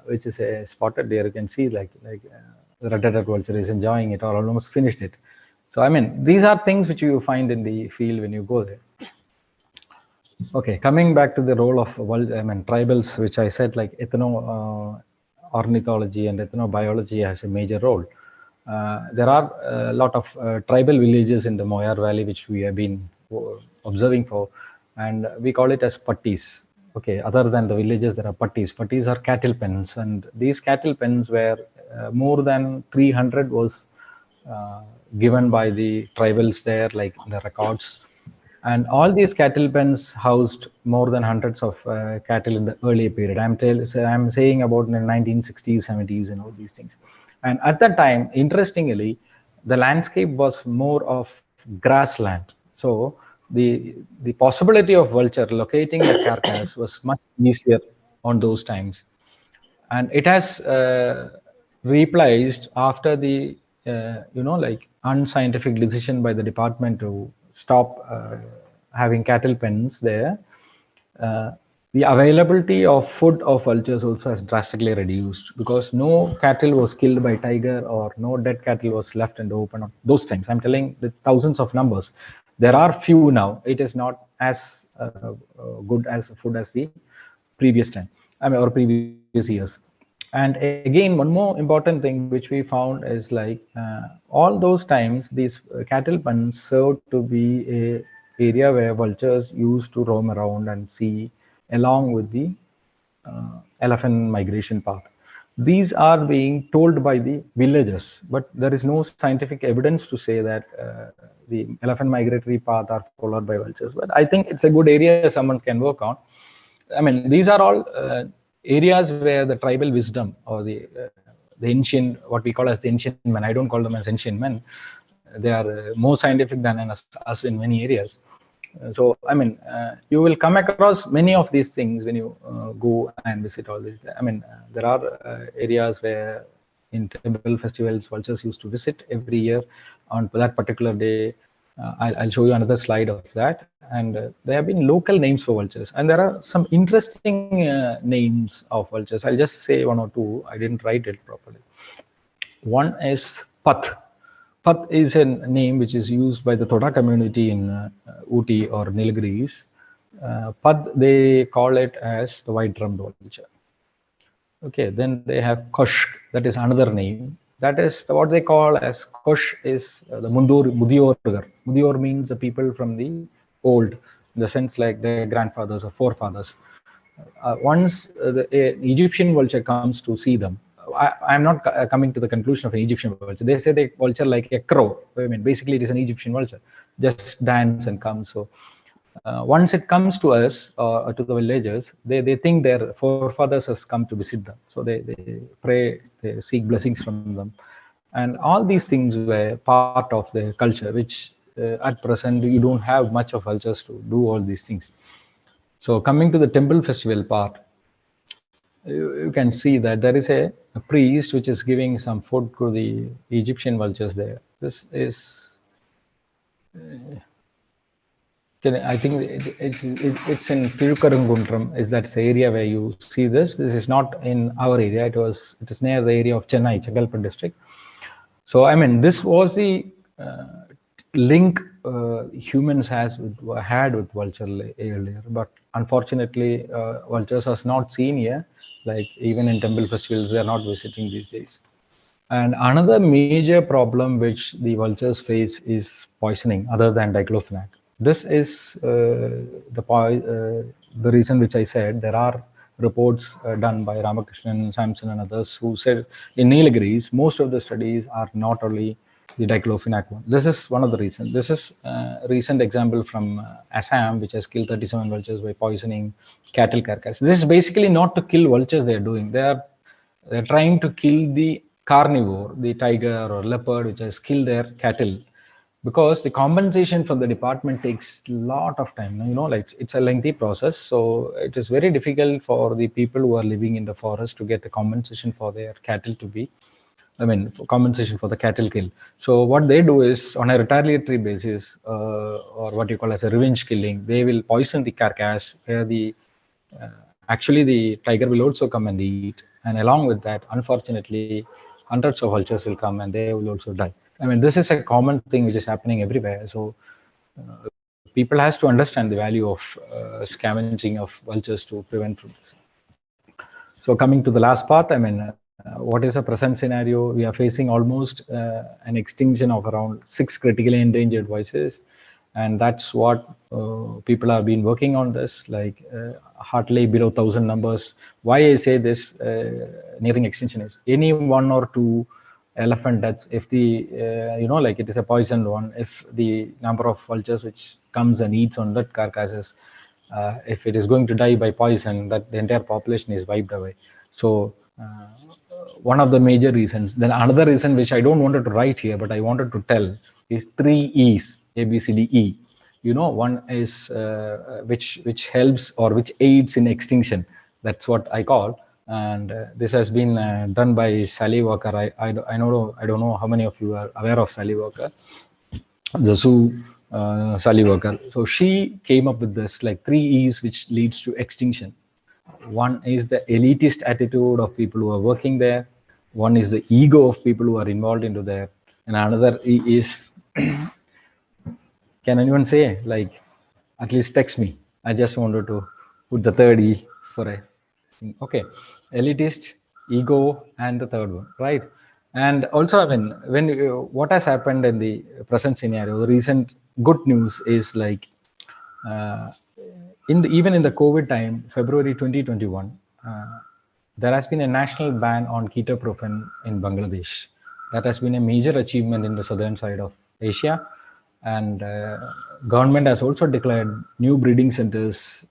which is a spotted deer. You can see like the red-headed vulture is enjoying it or almost finished it. So I mean, these are things which you find in the field when you go there. Okay, coming back to the role of tribals, which I said, like ornithology and ethnobiology has a major role. There are a lot of tribal villages in the Moyar Valley, which we have been observing for, and we call it as pattis. Okay, other than the villages, there are pattis. Pattis are cattle pens, and these cattle pens were more than 300 was given by the tribals there, like in the records. And all these cattle pens housed more than hundreds of cattle in the early period. I'm saying about the 1960s, 70s, and all these things. And at that time, interestingly, the landscape was more of grassland. So the possibility of vulture locating the carcass was much easier on those times, and it has replaced after the like unscientific decision by the department to stop having cattle pens there. The availability of food of vultures also has drastically reduced, because no cattle was killed by tiger or no dead cattle was left in the open those times. I'm telling the thousands of numbers. There are few now. It is not as good as food as the previous time, I mean, or previous years. And again, one more important thing which we found is like all those times these cattle pens served to be a area where vultures used to roam around and see, along with the elephant migration path. These are being told by the villagers, but there is no scientific evidence to say that the elephant migratory path are followed by vultures. But I think it's a good area someone can work on. I mean, these are all areas where the tribal wisdom or the ancient, what we call as the ancient men, I don't call them as ancient men, they are more scientific than us in many areas. So, I mean, you will come across many of these things when you go and visit all these. I mean, there are areas where in temple festivals, vultures used to visit every year on that particular day. I'll show you another slide of that. And there have been local names for vultures. And there are some interesting names of vultures. I'll just say one or two. I didn't write it properly. One is Path. Path is a name which is used by the Toda community in Ooty or Nilgiris. Path, they call it as the white drummed vulture. Okay, then they have Kosh, that is another name. That is what they call as Kosh is the Mudiorgar. Mudior means the people from the old, in the sense like their grandfathers or forefathers. Once the Egyptian vulture comes to see them, I'm not coming to the conclusion of an Egyptian vulture. They say the vulture like a crow. I mean, basically it is an Egyptian vulture, just dance and come. So once it comes to us or to the villagers, they think their forefathers has come to visit them. So they pray, they seek blessings from them. And all these things were part of the culture, which at present you don't have much of vultures to do all these things. So coming to the temple festival part, you can see that there is a priest which is giving some food to the Egyptian vultures there. This is, I think it's in Tirukarangundram, is that area where you see this. This is not in our area. It is near the area of Chennai, Chengalpattu district. So I mean, this was the link humans had with vulture earlier, but unfortunately vultures are not seen here. Like even in temple festivals, they are not visiting these days. And another major problem which the vultures face is poisoning, other than diclofenac. This is the reason which I said. There are reports done by Ramakrishnan, Samson, and others who said in Nilgiris, most of the studies are not only the diclofenac one. This is one of the reasons. This is a recent example from Assam, which has killed 37 vultures by poisoning cattle carcass. This is basically not to kill vultures they are doing. They're trying to kill the carnivore, the tiger or leopard, which has killed their cattle, because the compensation from the department takes a lot of time. You know, like it's a lengthy process. So it is very difficult for the people who are living in the forest to get the compensation for their cattle to be, I mean, for compensation for the cattle kill. So what they do is, on a retaliatory basis, or what you call as a revenge killing, they will poison the carcass, where the actually the tiger will also come and eat. And along with that, unfortunately, hundreds of vultures will come and they will also die. I mean, this is a common thing which is happening everywhere. So people has to understand the value of scavenging of vultures to prevent from this. So coming to the last part, I mean, what is the present scenario? We are facing almost an extinction of around 6 critically endangered voices, and that's what people have been working on this, like hardly below 1,000 numbers. Why I say this nearing extinction is any 1 or 2 elephant deaths, if the like it is a poisoned one, if the number of vultures which comes and eats on that carcasses, if it is going to die by poison, that the entire population is wiped away. So one of the major reasons. Then another reason which I don't wanted to write here, but I wanted to tell, is 3 E's, A, B, C, D, E. one is which helps or which aids in extinction. That's what I call. And this has been done by Sally Walker. I don't know how many of you are aware of Sally Walker, the Sue Sally Walker. So she came up with this like 3 E's which leads to extinction. One is the elitist attitude of people who are working there. One is the ego of people who are involved into there. And another E is, can anyone say, like, at least text me. I just wanted to put the third E for a, okay, elitist, ego, and the third one, right? And also, I mean, when what has happened in the present scenario, the recent good news is like, even in the COVID time, February 2021, there has been a national ban on ketoprofen in Bangladesh. That has been a major achievement in the southern side of Asia. And government has also declared new breeding centers,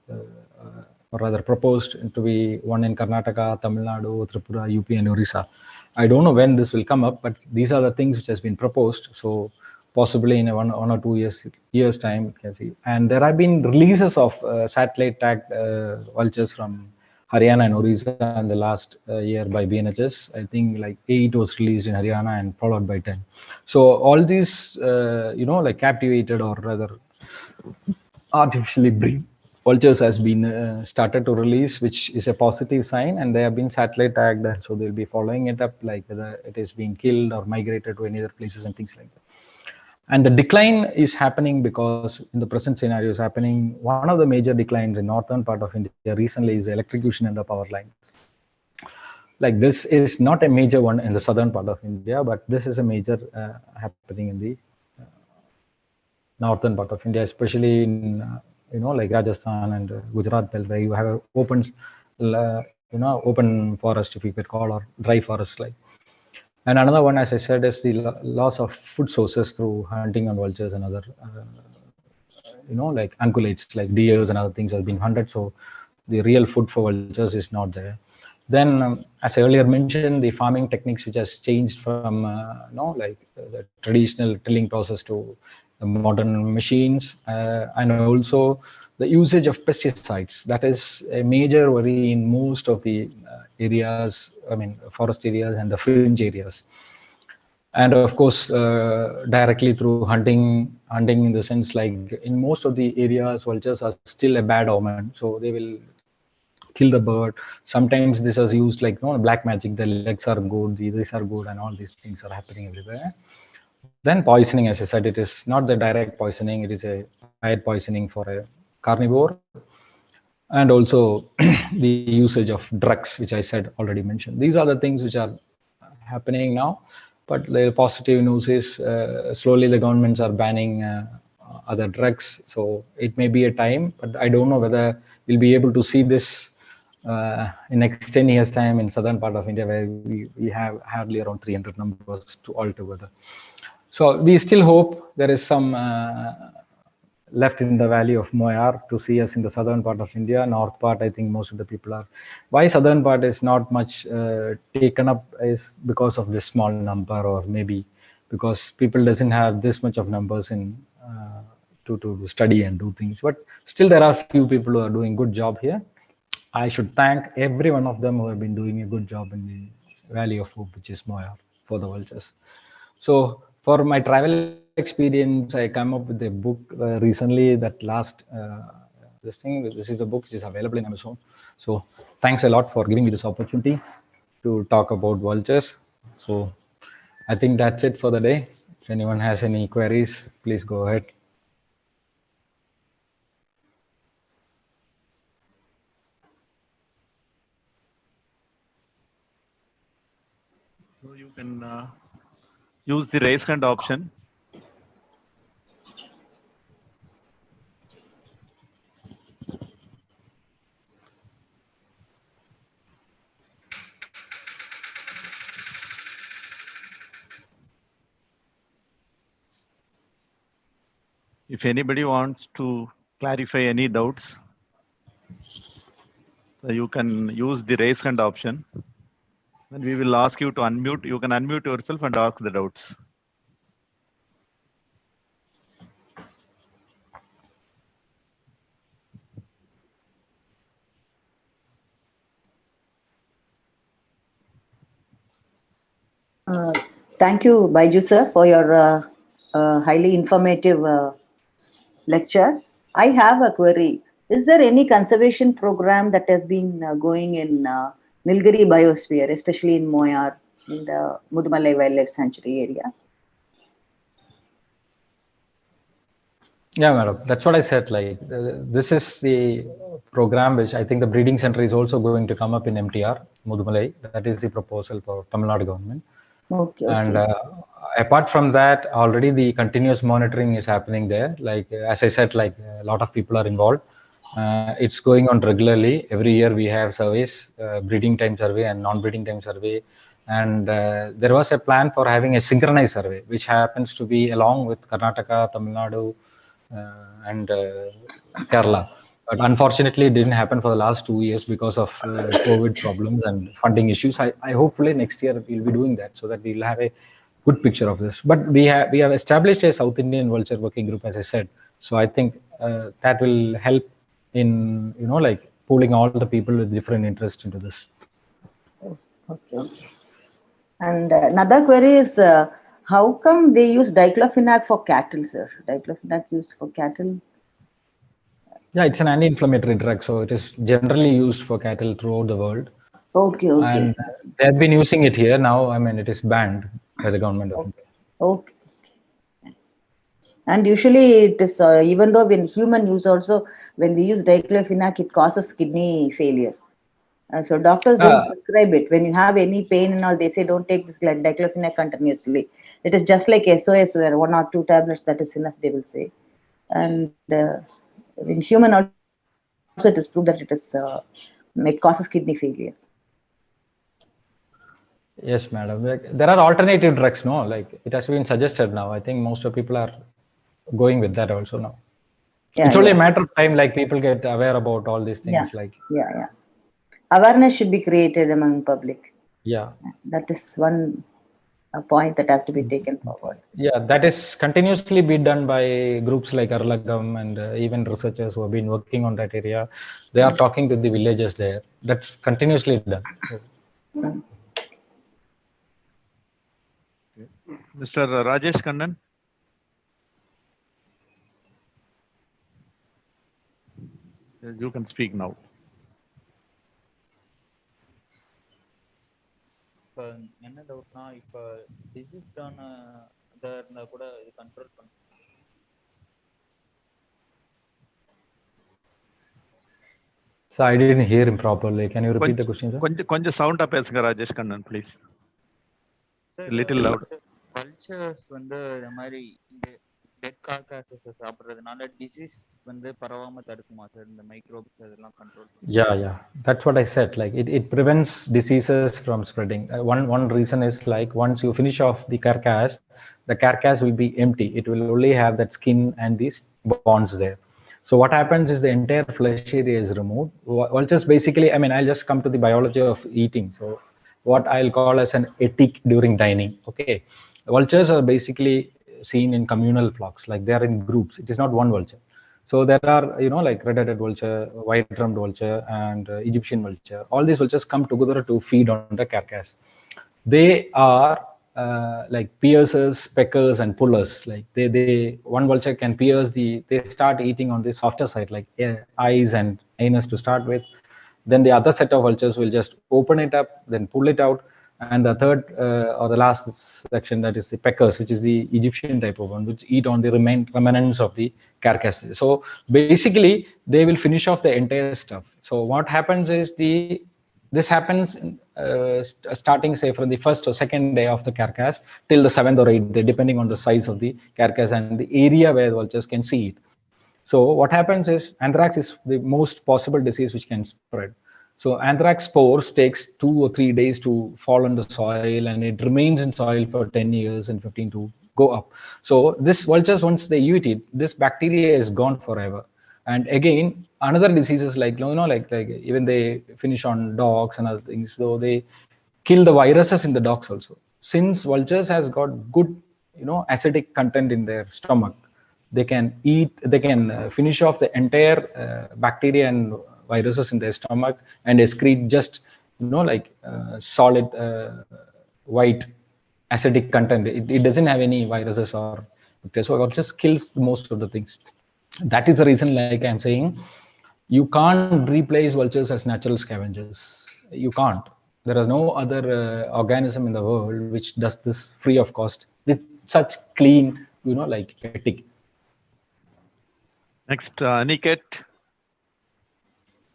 or rather proposed to be one in Karnataka, Tamil Nadu, Tripura, UP, and Orissa. I don't know when this will come up, but these are the things which has been proposed. So possibly in one or 2 years time, you can see. And there have been releases of satellite tagged vultures from Haryana and Orissa in the last year by BNHS. I think like 8 was released in Haryana and followed by 10. So all these, like captivated or rather artificially breed vultures has been started to release, which is a positive sign, and they have been satellite tagged, so they'll be following it up, like whether it is being killed or migrated to any other places and things like that. And the decline is happening because in the present scenario is happening. One of the major declines in northern part of India recently is the electrocution in the power lines. Like this is not a major one in the southern part of India, but this is a major happening in the northern part of India, especially in like Rajasthan and Gujarat belt, where you have open, open forest, if you could call, or dry forest like. And another one, as I said, is the loss of food sources through hunting on vultures and other, like ungulates, like deers and other things have been hunted. So the real food for vultures is not there. Then, as I earlier mentioned, the farming techniques which has changed from, like the traditional tilling process to the modern machines, and also the usage of pesticides. That is a major worry in most of the areas, I mean, forest areas and the fringe areas. And of course, directly through hunting in the sense, like in most of the areas, vultures are still a bad omen. So they will kill the bird. Sometimes this is used like black magic. The legs are good, these are good, and all these things are happening everywhere. Then poisoning, as I said, it is not the direct poisoning, it is a bad poisoning for a carnivore. And also the usage of drugs, which I said already mentioned. These are the things which are happening now. But the positive news is slowly the governments are banning other drugs. So it may be a time, but I don't know whether we'll be able to see this in next 10 years time in southern part of India, where we have hardly around 300 numbers to altogether. So we still hope there is some left in the valley of Moyar to see us in the southern part of India. North part, I think most of the people are. Why southern part is not much taken up is because of this small number, or maybe because people doesn't have this much of numbers in to study and do things. But still there are few people who are doing good job here. I should thank every one of them who have been doing a good job in the Valley of Hope, which is Moyar, for the vultures. So for my travel experience, I come up with a book recently that last this is a book which is available in Amazon. So thanks a lot for giving me this opportunity to talk about vultures. So I think that's it for the day. If anyone has any queries, please go ahead. So you can use the raise hand option. If anybody wants to clarify any doubts, so you can use the raise hand option. And we will ask you to unmute. You can unmute yourself and ask the doubts. Thank you, Baiju sir, for your highly informative lecture. I have a query. Is there any conservation program that has been going in Nilgiri biosphere, especially in Moyar, in the Mudumalai Wildlife Sanctuary area? Yeah, madam. That's what I said. Like, this is the program which I think the breeding center is also going to come up in MTR, Mudumalai. That is the proposal for Tamil Nadu government. Okay, And okay. apart from that, already the continuous monitoring is happening there. Like, as I said, like a lot of people are involved. It's going on regularly. Every year we have surveys, breeding time survey and non-breeding time survey. And there was a plan for having a synchronized survey, which happens to be along with Karnataka, Tamil Nadu, and Kerala. But unfortunately, it didn't happen for the last 2 years because of COVID problems and funding issues. I hopefully next year we'll be doing that so that we'll have a good picture of this. But we have established a South Indian vulture working group, as I said. So I think that will help in like pooling all the people with different interests into this. Okay, okay. And another query is how come they use diclofenac for cattle, sir? Diclofenac used for cattle? Yeah, it's an anti-inflammatory drug, so it is generally used for cattle throughout the world. Okay, okay. And they've been using it here now. I mean, it is banned by the government of India. Okay. And usually it is, even though in human use also, when we use diclofenac, it causes kidney failure. So doctors don't prescribe it. When you have any pain and all, they say don't take this like diclofenac continuously. It is just like SOS where 1 or 2 tablets, that is enough, they will say. And in human also, it is proved that it causes kidney failure. Yes, madam. There are alternative drugs, no? Like it has been suggested now. I think most of people are going with that also now. Yeah, it's only a matter of time, like people get aware about all these things. Yeah. Awareness should be created among public. Yeah. That is one point that has to be taken forward. Yeah, that is continuously be done by groups like Arlagam and even researchers who have been working on that area. They are talking to the villagers there. That's continuously done. Mr. Rajesh Kannan. You can speak now. இப்போ என்ன டவுட்னா இப்போ டிசீஸ்டான இதாக இருந்தால் கூட இது control பண்ண. So I didn't hear him properly. Can you repeat the question, sir? கொஞ்சம் சவுண்டா பேசுங்க Rajesh Kannan please. Little loud. Vultures வந்து இந்த மாதிரி இந்த டெட் கார்காசஸ் சாப்பிடுறதுனால டிசீஸ் வந்து பரவாம தடுக்குமா சார், இந்த மைக்ரோப்ஸ் அதெல்லாம் control? Yeah, that's what I said. Like it prevents diseases from spreading. One reason is like once you finish off the carcass will be empty. It will only have that skin and these bones there. So what happens is the entire flesh area is removed. Vultures basically, I mean, I'll just come to the biology of eating. So what I'll call as an ethic during dining. Okay, vultures are basically seen in communal flocks, like they are in groups. It is not one vulture. So there are, like red-headed vulture, white-drummed vulture, and Egyptian vulture. All these vultures come together to feed on the carcass. They are like piercers, peckers, and pullers. Like one vulture can pierce they start eating on the softer side, like eyes and anus to start with. Then the other set of vultures will just open it up, then pull it out. And the third or the last section, that is the peckers, which is the Egyptian type of one, which eat on the remnants of the carcass. So basically, they will finish off the entire stuff. So what happens is this happens starting, say, from the first or second day of the carcass till the 7th or 8th day, depending on the size of the carcass and the area where vultures can see it. So what happens is anthrax is the most possible disease which can spread. So anthrax spores takes 2 or 3 days to fall on the soil, and it remains in soil for 10 years and 15 to go up. So this vultures, once they eat it, this bacteria is gone forever. And again, another diseases like like even they finish on dogs and other things, so they kill the viruses in the dogs also. Since vultures has got good acidic content in their stomach, they can finish off the entire bacteria and viruses in their stomach and excrete just like solid white acidic content. It doesn't have any viruses or bacteria, so it just kills most of the things. That is the reason, like I'm saying, you can't replace vultures as natural scavengers. You can't. There is no other organism in the world which does this free of cost with such clean, like ethic. Next, Aniket.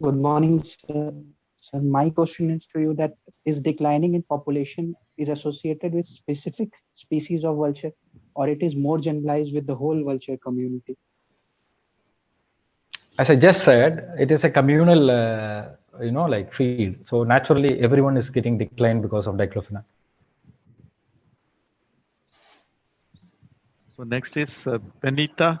Good morning, sir. So my question is to you, that is declining in population is associated with specific species of vulture, or it is more generalized with the whole vulture community? As I just said, it is a communal, like feed. So naturally, everyone is getting declined because of diclofenac. So next is Benita.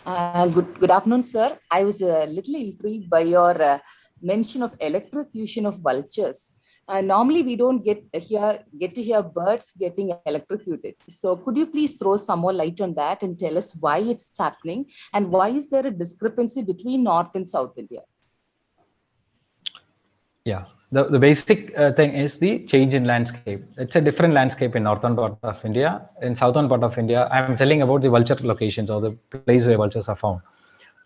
Good afternoon, sir. I was a little intrigued by your mention of electrocution of vultures. Normally, we don't get to hear birds getting electrocuted. So, could you please throw some more light on that and tell us why it's happening, and why is there a discrepancy between North and South India? Yeah, the basic thing is the change in landscape. It's a different landscape in northern part of India. In southern part of India, I'm telling about the vulture locations or the place where vultures are found.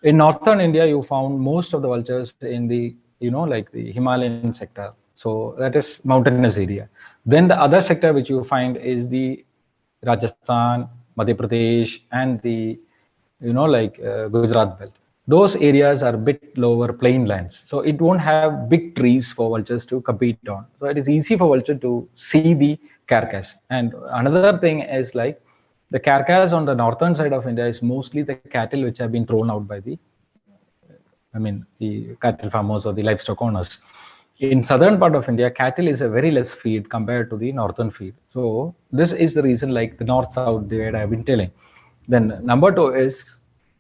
In northern India, you found most of the vultures in the, like the Himalayan sector. So that is mountainous area. Then the other sector which you find is the Rajasthan, Madhya Pradesh, and the, like Gujarat belt. Those areas are a bit lower plain lands. So it won't have big trees for vultures to compete on. So it is easy for vulture to see the carcass. And another thing is like the carcass on the northern side of India is mostly the cattle which have been thrown out by the cattle farmers or the livestock owners. In southern part of India, cattle is a very less feed compared to the northern feed. So this is the reason, like the north-south divide I've been telling. Then number two is,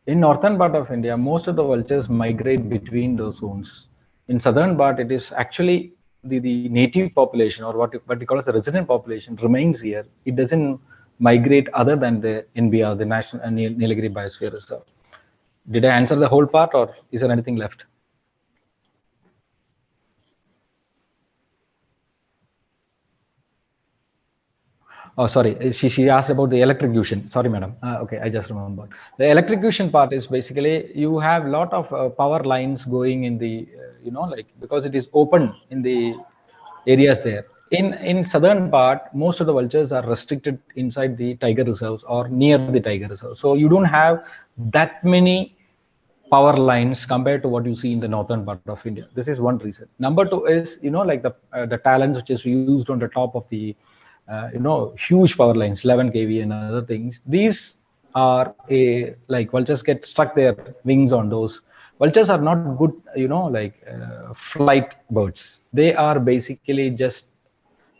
in northern part of India, most of the vultures migrate between those zones. In southern part, it is actually the native population, or what we call as the resident population, remains here. It doesn't migrate other than the NBR, the National Nilgiri Biosphere Reserve. Did I answer the whole part, or is there anything left? Oh, sorry. She asked about the electrocution. Sorry, madam. Okay, I just remembered. The electrocution part is basically you have a lot of power lines going in the, like, because it is open in the areas there. In southern part, most of the vultures are restricted inside the tiger reserves or near the tiger reserve. So you don't have that many power lines compared to what you see in the northern part of India. This is one reason. Number two is, like the talents which is used on the top of the huge power lines, 11 kV and other things. These are like vultures get struck their wings on those. Vultures are not good, flight birds. They are basically just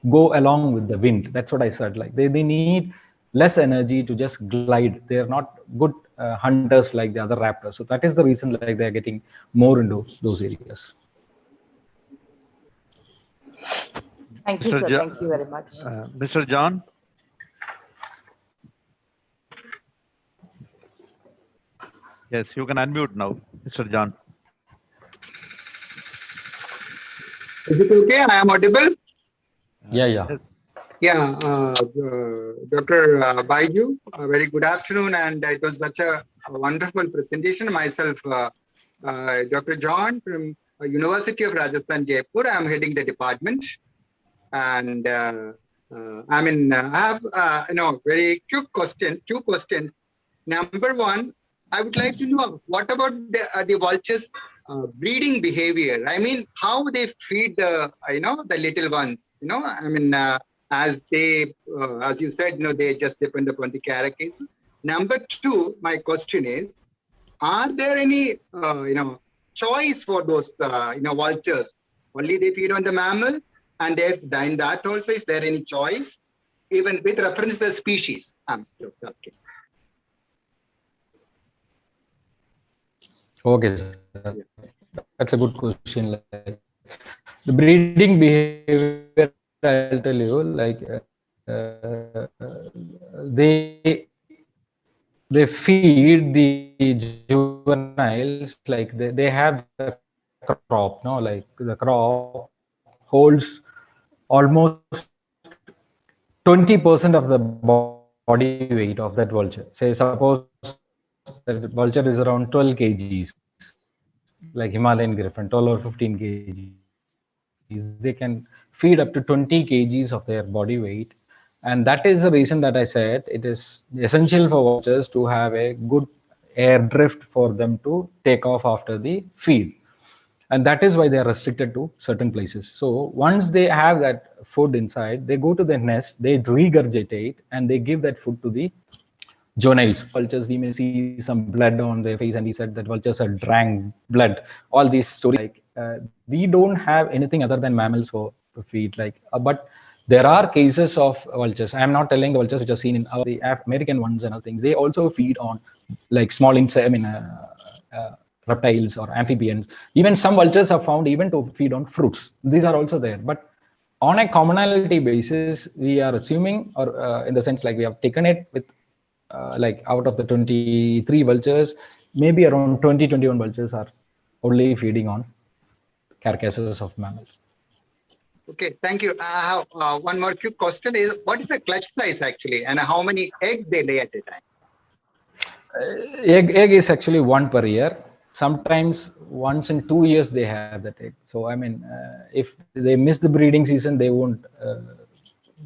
go along with the wind. That's what I said. Like they need less energy to just glide. They are not good hunters like the other raptors. So that is the reason, like they are getting more into those areas. Thank you, sir. Thank you very much. Mr. John. Yes, you can unmute now, Mr. John. Is it okay? I am audible? Yeah. Yes. Yeah, Dr. Baiju, very good afternoon, and it was such a wonderful presentation. Myself, Dr. John from University of Rajasthan, Jaipur. I am heading the department, and I have very quick questions. Two questions. Number one, I would like to know what about the vultures' breeding behavior. I mean, how they feed the little ones. As they, as you said, they just depend upon the carcass. Number two, my question is, are there any, choice for those, vultures? Only they feed on the mammals, and if in that also, is there any choice, even with reference to the species? I'm just asking. Okay, sir. That's a good question. Like the breeding behavior, I'll tell you, like they feed the juveniles, like they have the crop, like the crop holds almost 20% of the body weight of that vulture. Say, suppose that vulture is around 12 kgs, like Himalayan griffon, 12 or 15 kgs. They can feed up to 20 kgs of their body weight. And that is the reason that I said it is essential for vultures to have a good air drift for them to take off after the feed. And that is why they are restricted to certain places. So once they have that food inside, they go to the nest, they regurgitate, and they give that food to the juveniles. Vultures, we may see some blood on their face, and he said that vultures are drank blood. All these stories, like we don't have anything other than mammals for to feed. But there are cases of vultures. I am not telling the vultures which are seen in the American ones and other things. They also feed on like small insects. I mean. Reptiles or amphibians. Even some vultures are found even to feed on fruits. These are also there. But on a commonality basis, we are assuming, or in the sense like we have taken it with like out of the 23 vultures, maybe around 20-21 vultures are only feeding on carcasses of mammals. Okay, thank you. I have one more quick question. Is what is the clutch size actually, and how many eggs they lay at a time? Egg is actually one per year. Sometimes once in 2 years they have that egg. So I mean, if they miss the breeding season, they won't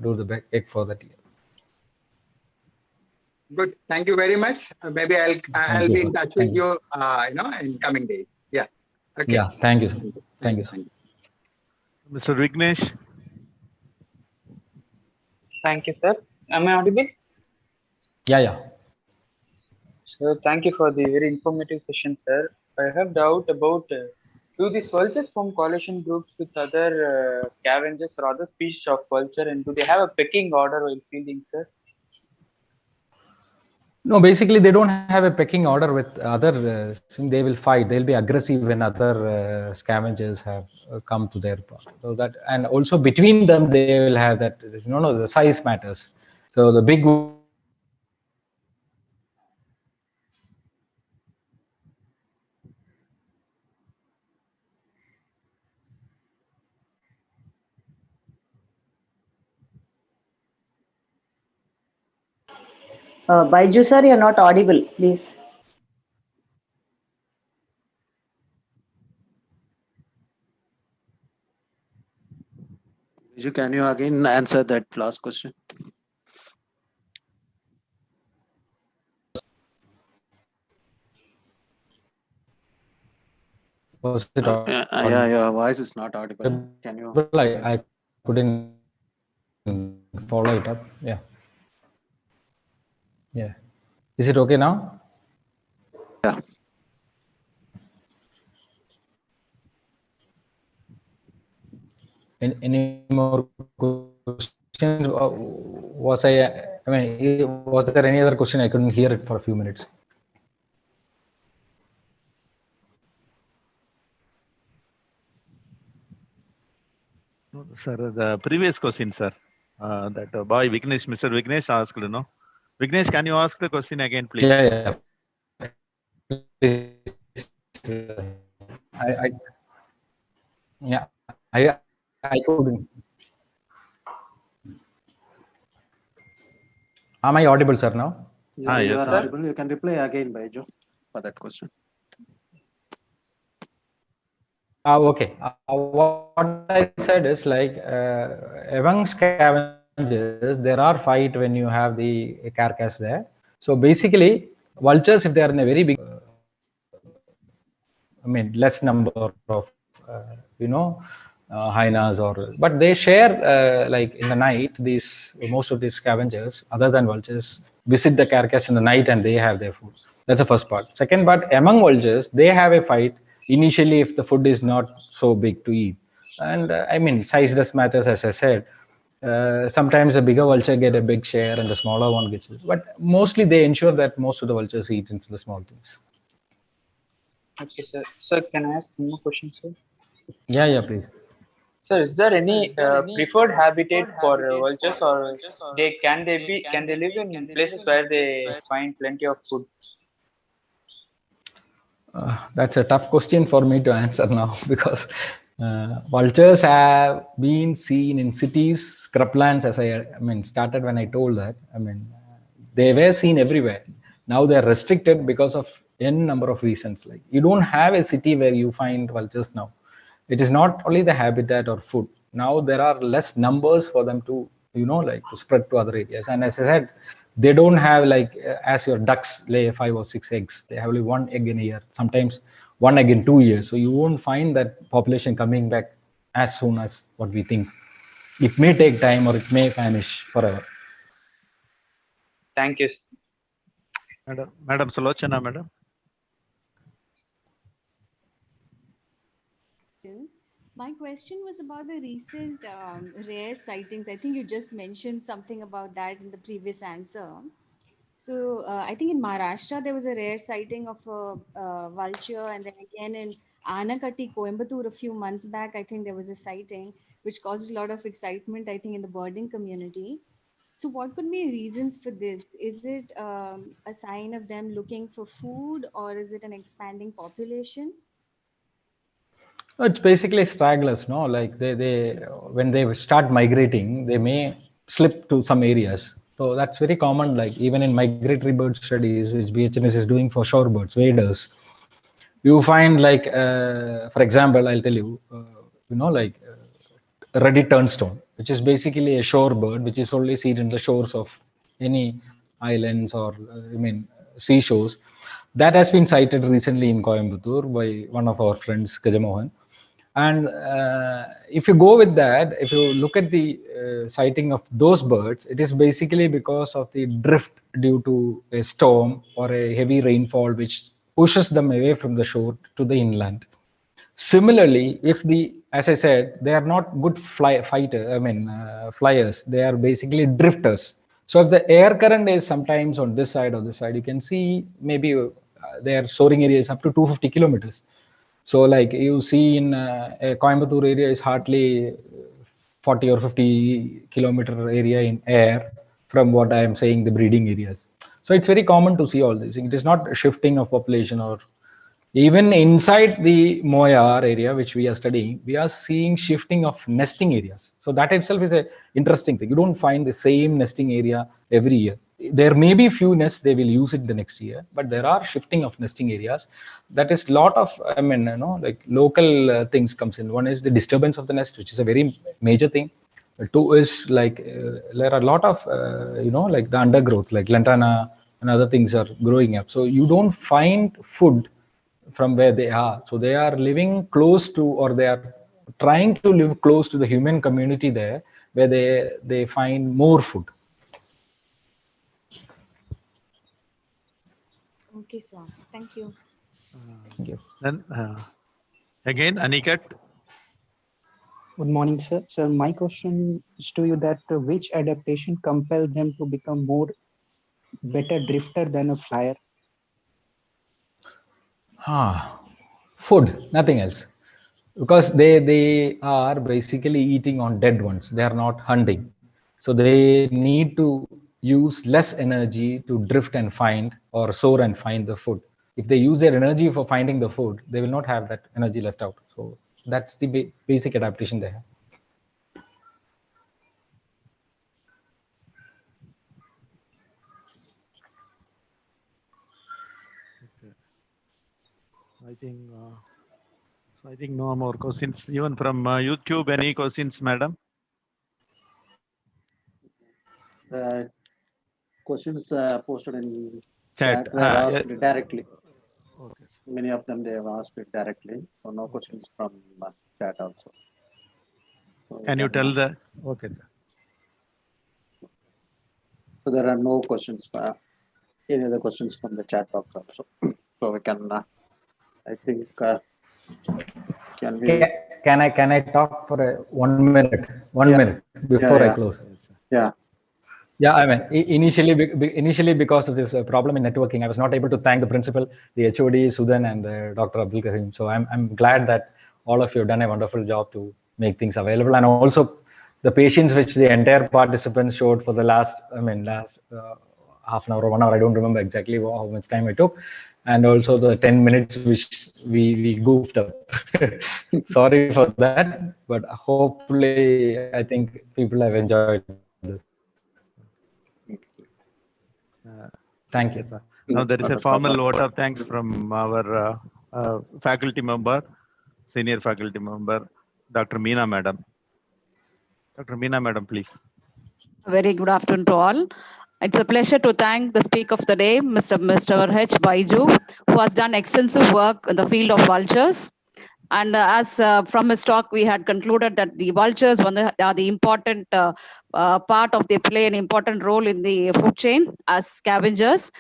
do the egg for that year. Good. Thank you very much. Maybe I'll be in touch with you, in coming days. Yeah. Okay. Yeah. Thank you. Sir. Thank you. Sir. Mr. Vignesh. Thank you, sir. Am I audible? Yeah. So thank you for the very informative session, sir. I have doubt about do these vultures form coalition groups with other scavengers or other species of vulture, and do they have a pecking order while feeding, sir? No, basically they don't have a pecking order with other. They will fight. They'll be aggressive when other scavengers have come to their part. So that, and also between them they will have that. No, the size matters. So the big. Baiju sir, you're not audible, please. Can you again answer that last question? Was it yeah, your voice is not audible. Can you? I couldn't follow it up. Yeah. Is it okay now? Yeah. Any more questions? Was there any other question? I couldn't hear it for a few minutes. Sir, the previous question, sir, that boy Vignesh, Mr. Vignesh asked, Vignesh, can you ask the question again, please? Yeah. I couldn't. Am I audible, sir, now? Yeah, you are audible. You can reply again, Baiju, for that question. Okay. What I said is like among scavengers, there are fight when you have the carcass there. So basically, vultures, if they are in a very big, less number of, hyenas but they share like in the night. Most of these scavengers, other than vultures, visit the carcass in the night and they have their food. That's the first part. Second part, among vultures, they have a fight initially if the food is not so big to eat. And size does matters, as I said. Sometimes a bigger vulture get a big share and the smaller one gets it. But mostly they ensure that most of the vultures eat into the small things. Okay, sir. Sir, can I ask one more question, sir? Yeah, please. Sir, is there any preferred habitat for vultures, or can they live in places where they find plenty of food? That's a tough question for me to answer now because Vultures have been seen in cities, scrublands, as I mean, started when I told that. I mean, they were seen everywhere. Now they are restricted because of n number of reasons. Like you don't have a city where you find vultures now. It is not only the habitat or food. Now there are less numbers for them to, like to spread to other areas. And as I said, they don't have like as your ducks lay 5 or 6 eggs. They have only one egg in a year. Sometimes one egg in 2 years. So you won't find that population coming back as soon as what we think. It may take time or it may vanish forever. Thank you. Madam Sulochana, madam. My question was about the recent rare sightings. I think you just mentioned something about that in the previous answer. So I think in Maharashtra there was a rare sighting of a vulture, and then again in Anakatti, Coimbatore, a few months back, I think there was a sighting which caused a lot of excitement, I think, in the birding community. So what could be reasons for this? Is it a sign of them looking for food, or is it an expanding population? It's basically stragglers, no? Like they when they start migrating, they may slip to some areas. So that's very common. Like even in migratory bird studies, which BHNS is doing for shorebirds, waders, you find like, for example, I'll tell you, ruddy turnstone, which is basically a shorebird, which is only seen in the shores of any islands or seashores. That has been sighted recently in Coimbatore by one of our friends, Gajamohan. And if you go with that, if you look at the sighting of those birds, it is basically because of the drift due to a storm or a heavy rainfall, which pushes them away from the shore to the inland. Similarly, as I said, they are not good flyers. They are basically drifters. So if the air current is sometimes on this side or this side, you can see maybe their soaring area is up to 250 kilometers. So like you see in a Coimbatore area is hardly 40 or 50 kilometer area in air from what I am saying, the breeding areas. So it's very common to see all this. It is not a shifting of population, or even inside the Moyar area, which we are studying, we are seeing shifting of nesting areas. So that itself is an interesting thing. You don't find the same nesting area every year. There may be few nests, they will use it the next year, but there are shifting of nesting areas. That is lot of, like local things comes in. One is the disturbance of the nest, which is a very major thing. Two is like, there are a lot of, like the undergrowth, like lantana and other things are growing up. So you don't find food from where they are. So they are living close to, or they are trying to live close to the human community there, where they find more food. Okay, sir. Thank you. Thank you. Then again, Aniket. Good morning, sir. Sir, my question is to you that which adaptation compelled them to become better drifter than a flyer? Food, nothing else. Because they are basically eating on dead ones. They are not hunting. So they need to use less energy to drift and find, or soar and find the food. If they use their energy for finding the food, they will not have that energy left out. So that's the basic adaptation they have. I think no more questions. Even from YouTube, any questions, madam? Questions posted in Chat. chat were asked directly. Okay. Many of them they have asked it directly. So no questions from chat also. So Can you tell the? Okay, sir. So there are no questions. Any other questions from the chat box also. So we can. I think. Can we? Can I talk for 1 minute? 1 minute before I close. Yeah. Yeah, I mean, initially because of this problem in networking, I was not able to thank the principal, the HOD, Sudan, and Dr. Abdul Karim. So I'm glad that all of you have done a wonderful job to make things available, and also the patience which the entire participants showed for the last half an hour or 1 hour. I don't remember exactly how much time it took. and also the 10 minutes which we goofed up. Sorry for that, but hopefully I think people have enjoyed this. Thank you. Sir. Now there is a formal vote of thanks from our faculty member, senior faculty member, Dr. Meena Madam. Dr. Meena Madam, please. Very good afternoon to all. It's a pleasure to thank the speaker of the day, Mr. H. Baiju, who has done extensive work in the field of vultures. And as from his talk, we had concluded that the vultures are the important part of, they play an important role in the food chain as scavengers.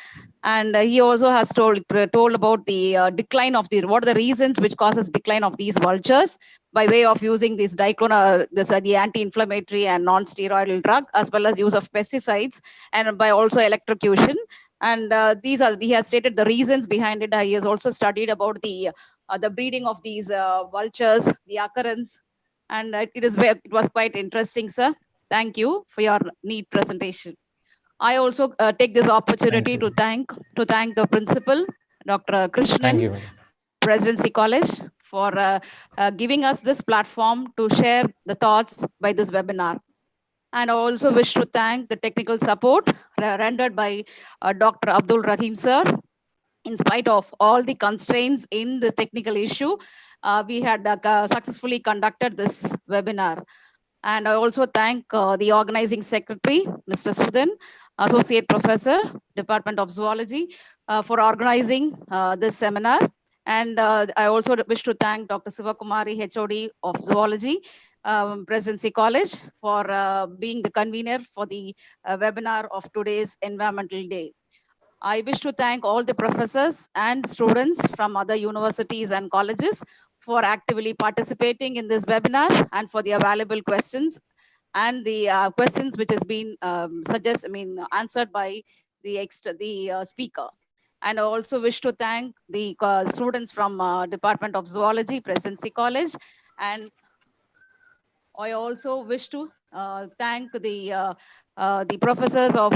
And he also has told about the decline of what are the reasons which causes decline of these vultures by way of using these the anti-inflammatory and non-steroidal drug, as well as use of pesticides, and by also electrocution. And he has stated the reasons behind it. He has also studied about the breeding of these vultures, the occurrence, and it was quite interesting, sir. Thank you for your neat presentation. I also take this opportunity to thank the principal, Dr. Krishnan, Presidency College, for giving us this platform to share the thoughts by this webinar. And I also wish to thank the technical support rendered by Dr. Abdul Rahim sir. In spite of all the constraints in the technical issue, we had successfully conducted this webinar. And I also thank the organizing secretary, Mr. Sudan, Associate Professor, Department of Zoology, for organizing this seminar. And I also wish to thank Dr. Sivakumari, HOD of Zoology, Presidency College, for being the convener for the webinar of today's Environmental Day. I wish to thank all the professors and students from other universities and colleges for actively participating in this webinar and for the valuable questions and the questions which has been answered by the speaker. And I also wish to thank the students from Department of Zoology, Presidency College, and I also wish to thank the professors of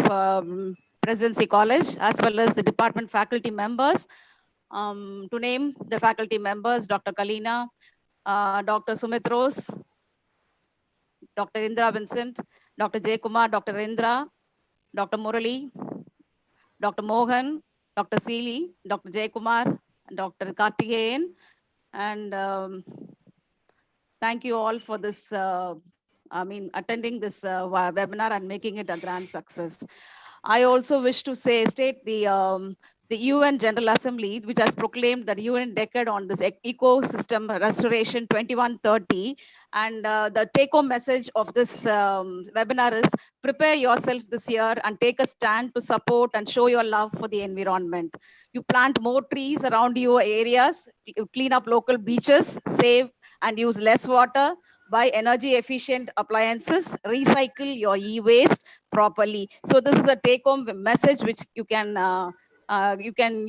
Presidency College, as well as the department faculty members. To name the faculty members, Dr. Kalina, Dr. Sumit Rose, Dr. Indra Vincent, Dr. Jay Kumar, Dr. Indra, Dr. Murali, Dr. Mohan, Dr. Seely, Dr. Jay Kumar, Dr. Karthikeyan, and thank you all for this, attending this webinar and making it a grand success. I also wish to state the UN General Assembly, which has proclaimed the UN Decade on this ecosystem restoration 2130. And the take-home message of this webinar is: prepare yourself this year and take a stand to support and show your love for the environment. You plant more trees around your areas, you clean up local beaches, save and use less water, buy energy efficient appliances, recycle your e-waste properly. So this is a take-home message which you can you can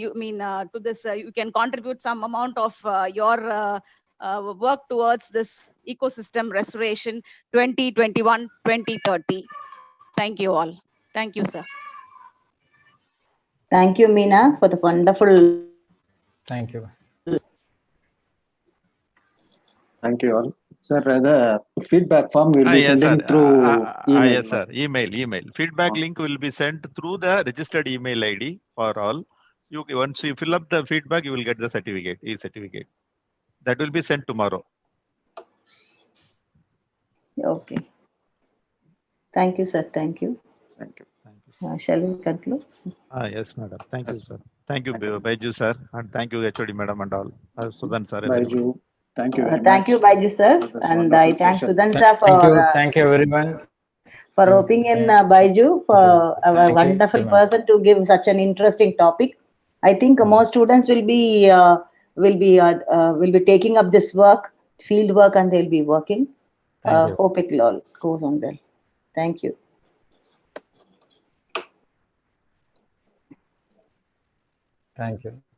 contribute some amount of your work towards this ecosystem restoration 2021-2030. Thank you all. Thank you, sir. Thank you, Meena, for the wonderful. Thank you. Thank you all. Sir, the feedback form will be sending through email. Yes, sir. Email. Feedback link will be sent through the registered email ID for all. Once you fill up the feedback, you will get the certificate, e-certificate. That will be sent tomorrow. Okay. Thank you, sir. Thank you. Thank you. Shall we conclude? Yes, madam. Thank you, sir. Thank you, Baiju, sir. And thank you, HOD, madam, and all. Sudan, sir. Baiju, thank you very much. Thank you, Baiju, sir. And I thank Sudan, sir, for... Thank you, everyone. For roping in Baiju, for a wonderful person to give such an interesting topic. I think more students will be taking up this work, field work, and they'll be working. Hope it all goes on well. Thank you. Thank you.